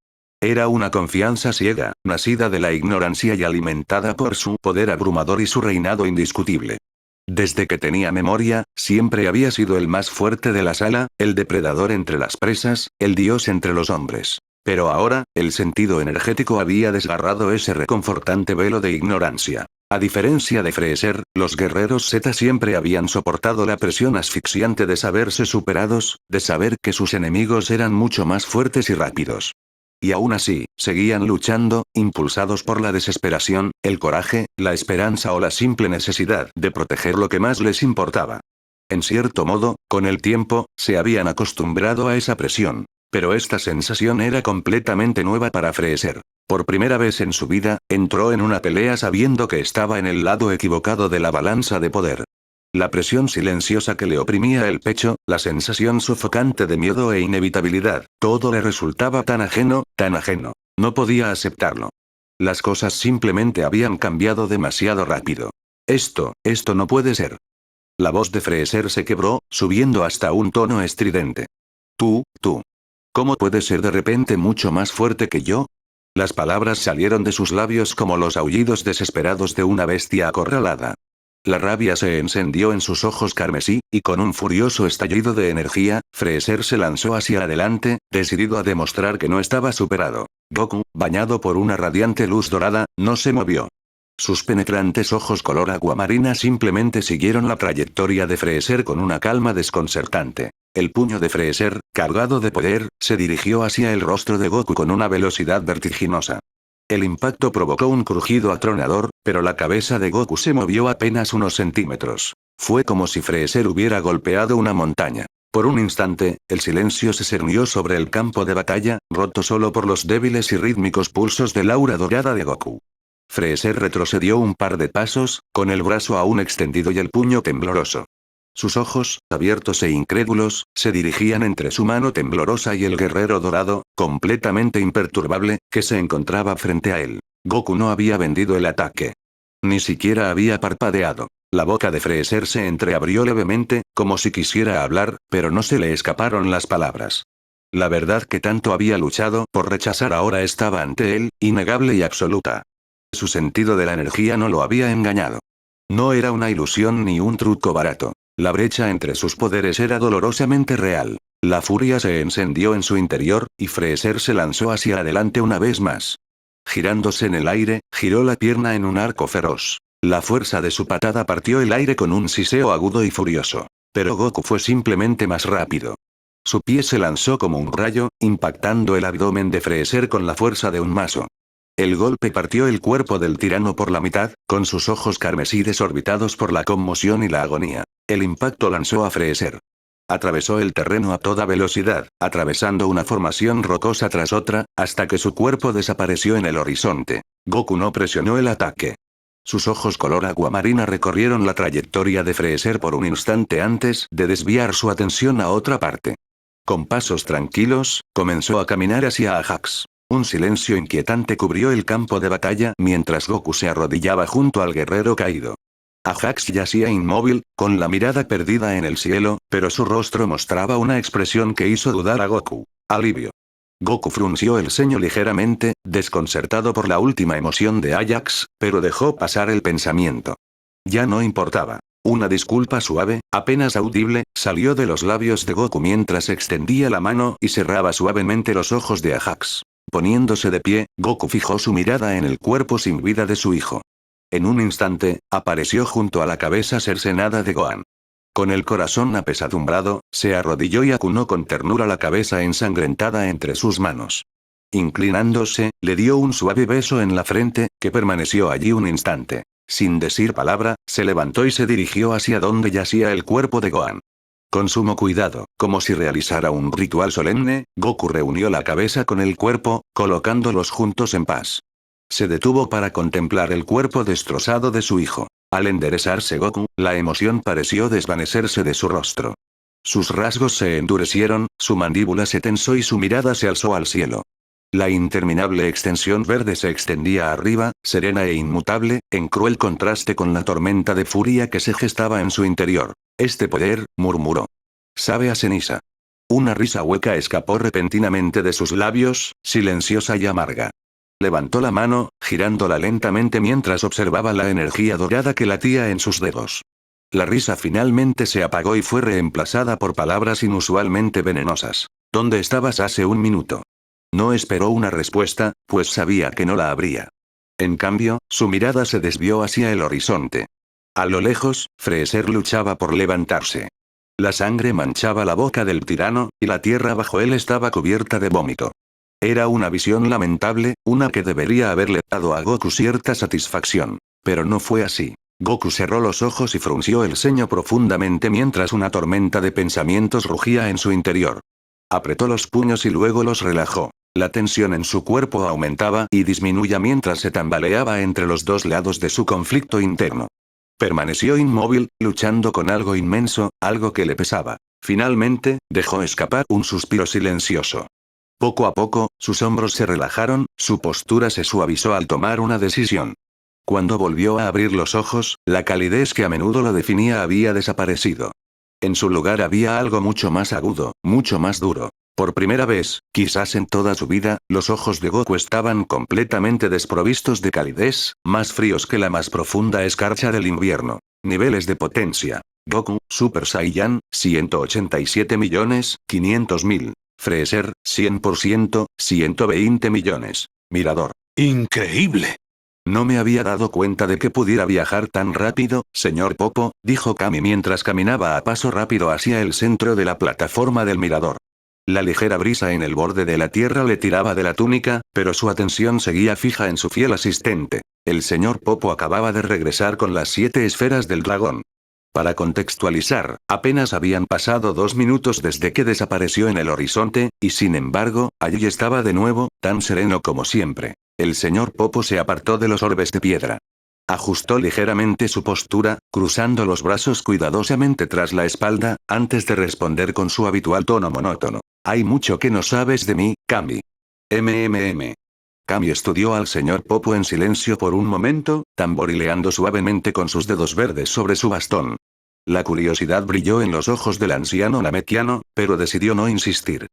Era una confianza ciega, nacida de la ignorancia y alimentada por su poder abrumador y su reinado indiscutible. Desde que tenía memoria, siempre había sido el más fuerte de la sala, el depredador entre las presas, el dios entre los hombres. Pero ahora, el sentido energético había desgarrado ese reconfortante velo de ignorancia. A diferencia de Freezer, los guerreros Z siempre habían soportado la presión asfixiante de saberse superados, de saber que sus enemigos eran mucho más fuertes y rápidos. Y aún así, seguían luchando, impulsados por la desesperación, el coraje, la esperanza o la simple necesidad de proteger lo que más les importaba. En cierto modo, con el tiempo, se habían acostumbrado a esa presión. Pero esta sensación era completamente nueva para Freezer. Por primera vez en su vida, entró en una pelea sabiendo que estaba en el lado equivocado de la balanza de poder. La presión silenciosa que le oprimía el pecho, la sensación sofocante de miedo e inevitabilidad, todo le resultaba tan ajeno, tan ajeno. No podía aceptarlo. Las cosas simplemente habían cambiado demasiado rápido. Esto no puede ser. La voz de Freezer se quebró, subiendo hasta un tono estridente. Tú. ¿Cómo puedes ser de repente mucho más fuerte que yo? Las palabras salieron de sus labios como los aullidos desesperados de una bestia acorralada. La rabia se encendió en sus ojos carmesí, y con un furioso estallido de energía, Freezer se lanzó hacia adelante, decidido a demostrar que no estaba superado. Goku, bañado por una radiante luz dorada, no se movió. Sus penetrantes ojos color aguamarina simplemente siguieron la trayectoria de Freezer con una calma desconcertante. El puño de Freezer, cargado de poder, se dirigió hacia el rostro de Goku con una velocidad vertiginosa. El impacto provocó un crujido atronador, pero la cabeza de Goku se movió apenas unos centímetros. Fue como si Freezer hubiera golpeado una montaña. Por un instante, el silencio se cernió sobre el campo de batalla, roto solo por los débiles y rítmicos pulsos del aura dorada de Goku. Freezer retrocedió un par de pasos, con el brazo aún extendido y el puño tembloroso. Sus ojos, abiertos e incrédulos, se dirigían entre su mano temblorosa y el guerrero dorado, completamente imperturbable, que se encontraba frente a él. Goku no había vendido el ataque. Ni siquiera había parpadeado. La boca de Freezer se entreabrió levemente, como si quisiera hablar, pero no se le escaparon las palabras. La verdad que tanto había luchado por rechazar ahora estaba ante él, innegable y absoluta. Su sentido de la energía no lo había engañado. No era una ilusión ni un truco barato. La brecha entre sus poderes era dolorosamente real. La furia se encendió en su interior, y Freezer se lanzó hacia adelante una vez más. Girándose en el aire, giró la pierna en un arco feroz. La fuerza de su patada partió el aire con un siseo agudo y furioso. Pero Goku fue simplemente más rápido. Su pie se lanzó como un rayo, impactando el abdomen de Freezer con la fuerza de un mazo. El golpe partió el cuerpo del tirano por la mitad, con sus ojos carmesí desorbitados por la conmoción y la agonía. El impacto lanzó a Freezer. Atravesó el terreno a toda velocidad, atravesando una formación rocosa tras otra, hasta que su cuerpo desapareció en el horizonte. Goku no presionó el ataque. Sus ojos color aguamarina recorrieron la trayectoria de Freezer por un instante antes de desviar su atención a otra parte. Con pasos tranquilos, comenzó a caminar hacia Ajax. Un silencio inquietante cubrió el campo de batalla mientras Goku se arrodillaba junto al guerrero caído. Ajax yacía inmóvil, con la mirada perdida en el cielo, pero su rostro mostraba una expresión que hizo dudar a Goku. Alivio. Goku frunció el ceño ligeramente, desconcertado por la última emoción de Ajax, pero dejó pasar el pensamiento. Ya no importaba. Una disculpa suave, apenas audible, salió de los labios de Goku mientras extendía la mano y cerraba suavemente los ojos de Ajax. Poniéndose de pie, Goku fijó su mirada en el cuerpo sin vida de su hijo. En un instante, apareció junto a la cabeza cercenada de Gohan. Con el corazón apesadumbrado, se arrodilló y acunó con ternura la cabeza ensangrentada entre sus manos. Inclinándose, le dio un suave beso en la frente, que permaneció allí un instante. Sin decir palabra, se levantó y se dirigió hacia donde yacía el cuerpo de Gohan. Con sumo cuidado, como si realizara un ritual solemne, Goku reunió la cabeza con el cuerpo, colocándolos juntos en paz. Se detuvo para contemplar el cuerpo destrozado de su hijo. Al enderezarse Goku, la emoción pareció desvanecerse de su rostro. Sus rasgos se endurecieron, su mandíbula se tensó y su mirada se alzó al cielo. La interminable extensión verde se extendía arriba, serena e inmutable, en cruel contraste con la tormenta de furia que se gestaba en su interior. Este poder, murmuró. Sabe a ceniza. Una risa hueca escapó repentinamente de sus labios, silenciosa y amarga. Levantó la mano, girándola lentamente mientras observaba la energía dorada que latía en sus dedos. La risa finalmente se apagó y fue reemplazada por palabras inusualmente venenosas. ¿Dónde estabas hace un minuto? No esperó una respuesta, pues sabía que no la habría. En cambio, su mirada se desvió hacia el horizonte. A lo lejos, Freezer luchaba por levantarse. La sangre manchaba la boca del tirano, y la tierra bajo él estaba cubierta de vómito. Era una visión lamentable, una que debería haberle dado a Goku cierta satisfacción. Pero no fue así. Goku cerró los ojos y frunció el ceño profundamente mientras una tormenta de pensamientos rugía en su interior. Apretó los puños y luego los relajó. La tensión en su cuerpo aumentaba y disminuía mientras se tambaleaba entre los dos lados de su conflicto interno. Permaneció inmóvil, luchando con algo inmenso, algo que le pesaba. Finalmente, dejó escapar un suspiro silencioso. Poco a poco, sus hombros se relajaron, su postura se suavizó al tomar una decisión. Cuando volvió a abrir los ojos, la calidez que a menudo lo definía había desaparecido. En su lugar había algo mucho más agudo, mucho más duro. Por primera vez, quizás en toda su vida, los ojos de Goku estaban completamente desprovistos de calidez, más fríos que la más profunda escarcha del invierno. Niveles de potencia. Goku, Super Saiyan, 187.500.000. Freezer, 100%, 120 millones. Mirador. ¡Increíble! No me había dado cuenta de que pudiera viajar tan rápido, señor Popo, dijo Kami mientras caminaba a paso rápido hacia el centro de la plataforma del mirador. La ligera brisa en el borde de la tierra le tiraba de la túnica, pero su atención seguía fija en su fiel asistente. El señor Popo acababa de regresar con las 7 esferas del dragón. Para contextualizar, apenas habían pasado 2 minutos desde que desapareció en el horizonte, y sin embargo, allí estaba de nuevo, tan sereno como siempre. El señor Popo se apartó de los orbes de piedra. Ajustó ligeramente su postura, cruzando los brazos cuidadosamente tras la espalda, antes de responder con su habitual tono monótono. Hay mucho que no sabes de mí, Kami. Kami estudió al señor Popo en silencio por un momento, tamborileando suavemente con sus dedos verdes sobre su bastón. La curiosidad brilló en los ojos del anciano namekiano, pero decidió no insistir.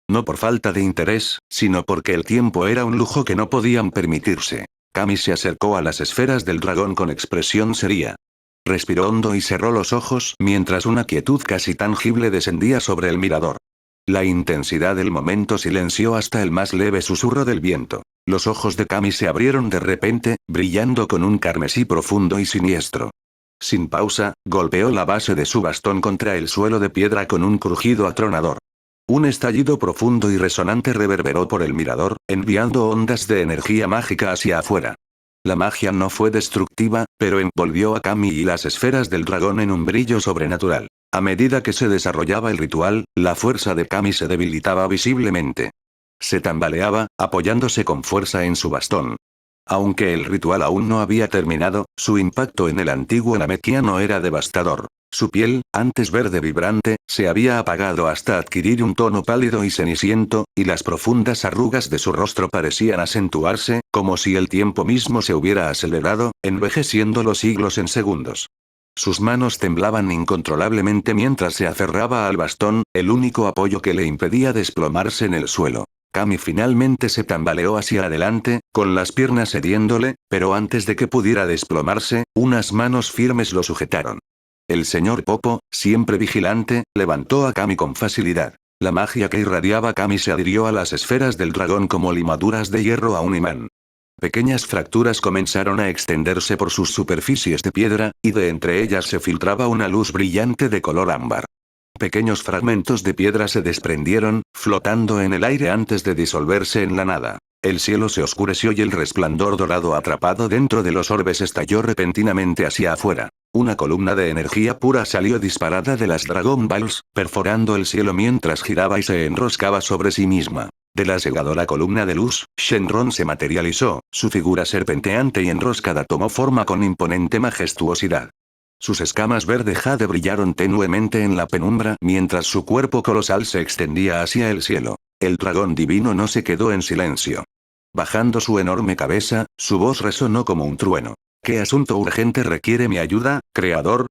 No por falta de interés, sino porque el tiempo era un lujo que no podían permitirse. Kami se acercó a las esferas del dragón con expresión seria. Respiró hondo y cerró los ojos mientras una quietud casi tangible descendía sobre el mirador. La intensidad del momento silenció hasta el más leve susurro del viento. Los ojos de Kami se abrieron de repente, brillando con un carmesí profundo y siniestro. Sin pausa, golpeó la base de su bastón contra el suelo de piedra con un crujido atronador. Un estallido profundo y resonante reverberó por el mirador, enviando ondas de energía mágica hacia afuera. La magia no fue destructiva, pero envolvió a Kami y las esferas del dragón en un brillo sobrenatural. A medida que se desarrollaba el ritual, la fuerza de Kami se debilitaba visiblemente. Se tambaleaba, apoyándose con fuerza en su bastón. Aunque el ritual aún no había terminado, su impacto en el antiguo namekiano era devastador. Su piel, antes verde vibrante, se había apagado hasta adquirir un tono pálido y ceniciento, y las profundas arrugas de su rostro parecían acentuarse, como si el tiempo mismo se hubiera acelerado, envejeciendo los siglos en segundos. Sus manos temblaban incontrolablemente mientras se aferraba al bastón, el único apoyo que le impedía desplomarse en el suelo. Kami finalmente se tambaleó hacia adelante, con las piernas cediéndole, pero antes de que pudiera desplomarse, unas manos firmes lo sujetaron. El señor Popo, siempre vigilante, levantó a Kami con facilidad. La magia que irradiaba Kami se adhirió a las esferas del dragón como limaduras de hierro a un imán. Pequeñas fracturas comenzaron a extenderse por sus superficies de piedra, y de entre ellas se filtraba una luz brillante de color ámbar. Pequeños fragmentos de piedra se desprendieron, flotando en el aire antes de disolverse en la nada. El cielo se oscureció y el resplandor dorado atrapado dentro de los orbes estalló repentinamente hacia afuera. Una columna de energía pura salió disparada de las Dragon Balls, perforando el cielo mientras giraba y se enroscaba sobre sí misma. De la cegadora columna de luz, Shenron se materializó, su figura serpenteante y enroscada tomó forma con imponente majestuosidad. Sus escamas verde jade brillaron tenuemente en la penumbra mientras su cuerpo colosal se extendía hacia el cielo. El dragón divino no se quedó en silencio. Bajando su enorme cabeza, su voz resonó como un trueno. ¿Qué asunto urgente requiere mi ayuda, creador?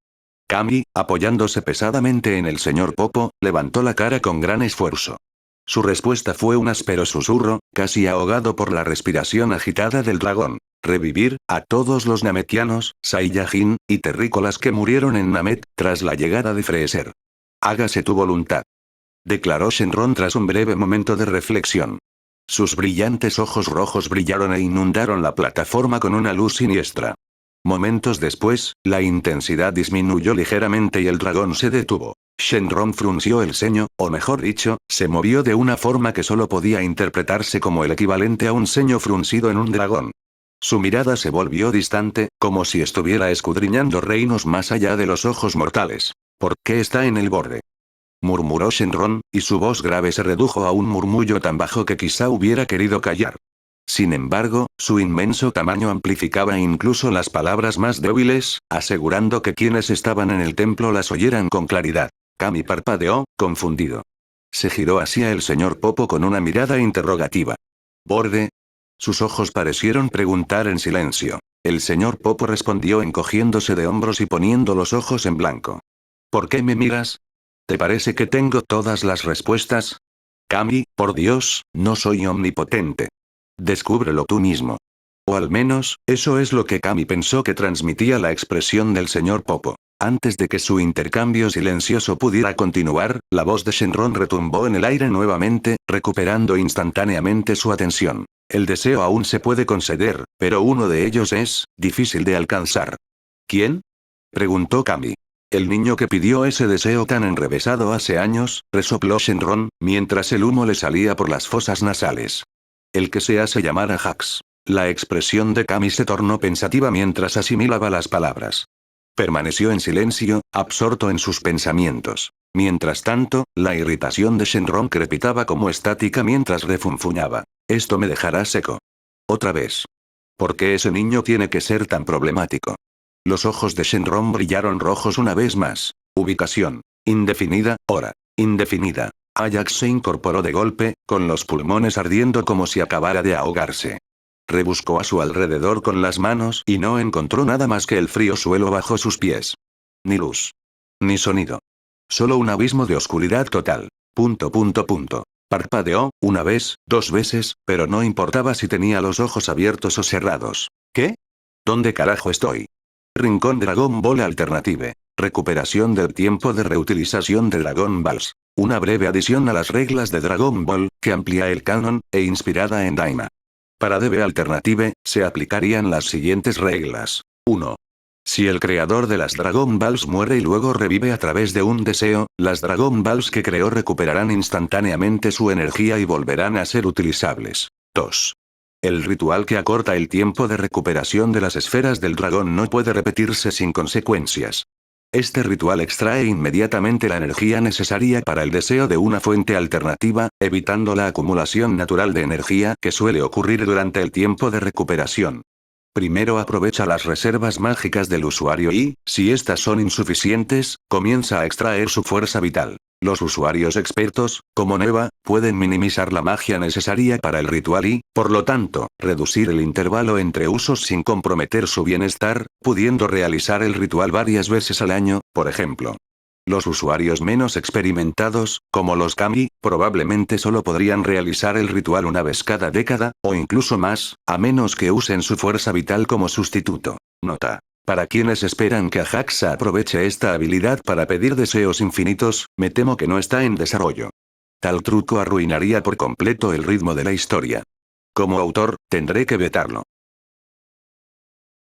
Kami, apoyándose pesadamente en el señor Popo, levantó la cara con gran esfuerzo. Su respuesta fue un áspero susurro, casi ahogado por la respiración agitada del dragón. Revivir a todos los namekianos, Saiyajin, y terrícolas que murieron en Namek, tras la llegada de Freezer. Hágase tu voluntad. Declaró Shenron tras un breve momento de reflexión. Sus brillantes ojos rojos brillaron e inundaron la plataforma con una luz siniestra. Momentos después, la intensidad disminuyó ligeramente y el dragón se detuvo. Shenron frunció el ceño, o mejor dicho, se movió de una forma que solo podía interpretarse como el equivalente a un ceño fruncido en un dragón. Su mirada se volvió distante, como si estuviera escudriñando reinos más allá de los ojos mortales. ¿Por qué está en el borde? Murmuró Shenron, y su voz grave se redujo a un murmullo tan bajo que quizá hubiera querido callar. Sin embargo, su inmenso tamaño amplificaba incluso las palabras más débiles, asegurando que quienes estaban en el templo las oyeran con claridad. Kami parpadeó, confundido. Se giró hacia el señor Popo con una mirada interrogativa. ¿Borde? Sus ojos parecieron preguntar en silencio. El señor Popo respondió encogiéndose de hombros y poniendo los ojos en blanco. ¿Por qué me miras? ¿Te parece que tengo todas las respuestas? Kami, por Dios, no soy omnipotente. Descúbrelo tú mismo. O al menos, eso es lo que Kami pensó que transmitía la expresión del señor Popo. Antes de que su intercambio silencioso pudiera continuar, la voz de Shenron retumbó en el aire nuevamente, recuperando instantáneamente su atención. El deseo aún se puede conceder, pero uno de ellos es difícil de alcanzar. ¿Quién? Preguntó Kami. El niño que pidió ese deseo tan enrevesado hace años, resopló Shenron, mientras el humo le salía por las fosas nasales. El que se hace llamar a Hax. La expresión de Kami se tornó pensativa mientras asimilaba las palabras. Permaneció en silencio, absorto en sus pensamientos. Mientras tanto, la irritación de Shenron crepitaba como estática mientras refunfuñaba. Esto me dejará seco. Otra vez. ¿Por qué ese niño tiene que ser tan problemático? Los ojos de Shenron brillaron rojos una vez más. Ubicación. Indefinida, hora. Indefinida. Ajax se incorporó de golpe, con los pulmones ardiendo como si acabara de ahogarse. Rebuscó a su alrededor con las manos y no encontró nada más que el frío suelo bajo sus pies. Ni luz. Ni sonido. Solo un abismo de oscuridad total. Parpadeó, una vez, 2 veces, pero no importaba si tenía los ojos abiertos o cerrados. ¿Qué? ¿Dónde carajo estoy? Rincón Dragon Ball Alternative. Recuperación del tiempo de reutilización de Dragon Balls. Una breve adición a las reglas de Dragon Ball, que amplía el canon, e inspirada en Daima. Para DB Alternative, se aplicarían las siguientes reglas. 1. Si el creador de las Dragon Balls muere y luego revive a través de un deseo, las Dragon Balls que creó recuperarán instantáneamente su energía y volverán a ser utilizables. 2. El ritual que acorta el tiempo de recuperación de las esferas del dragón no puede repetirse sin consecuencias. Este ritual extrae inmediatamente la energía necesaria para el deseo de una fuente alternativa, evitando la acumulación natural de energía que suele ocurrir durante el tiempo de recuperación. Primero aprovecha las reservas mágicas del usuario y, si estas son insuficientes, comienza a extraer su fuerza vital. Los usuarios expertos, como Neva, pueden minimizar la magia necesaria para el ritual y, por lo tanto, reducir el intervalo entre usos sin comprometer su bienestar, pudiendo realizar el ritual varias veces al año, por ejemplo. Los usuarios menos experimentados, como los Kami, probablemente solo podrían realizar el ritual una vez cada década, o incluso más, a menos que usen su fuerza vital como sustituto. Nota. Para quienes esperan que Ajaxa aproveche esta habilidad para pedir deseos infinitos, me temo que no está en desarrollo. Tal truco arruinaría por completo el ritmo de la historia. Como autor, tendré que vetarlo.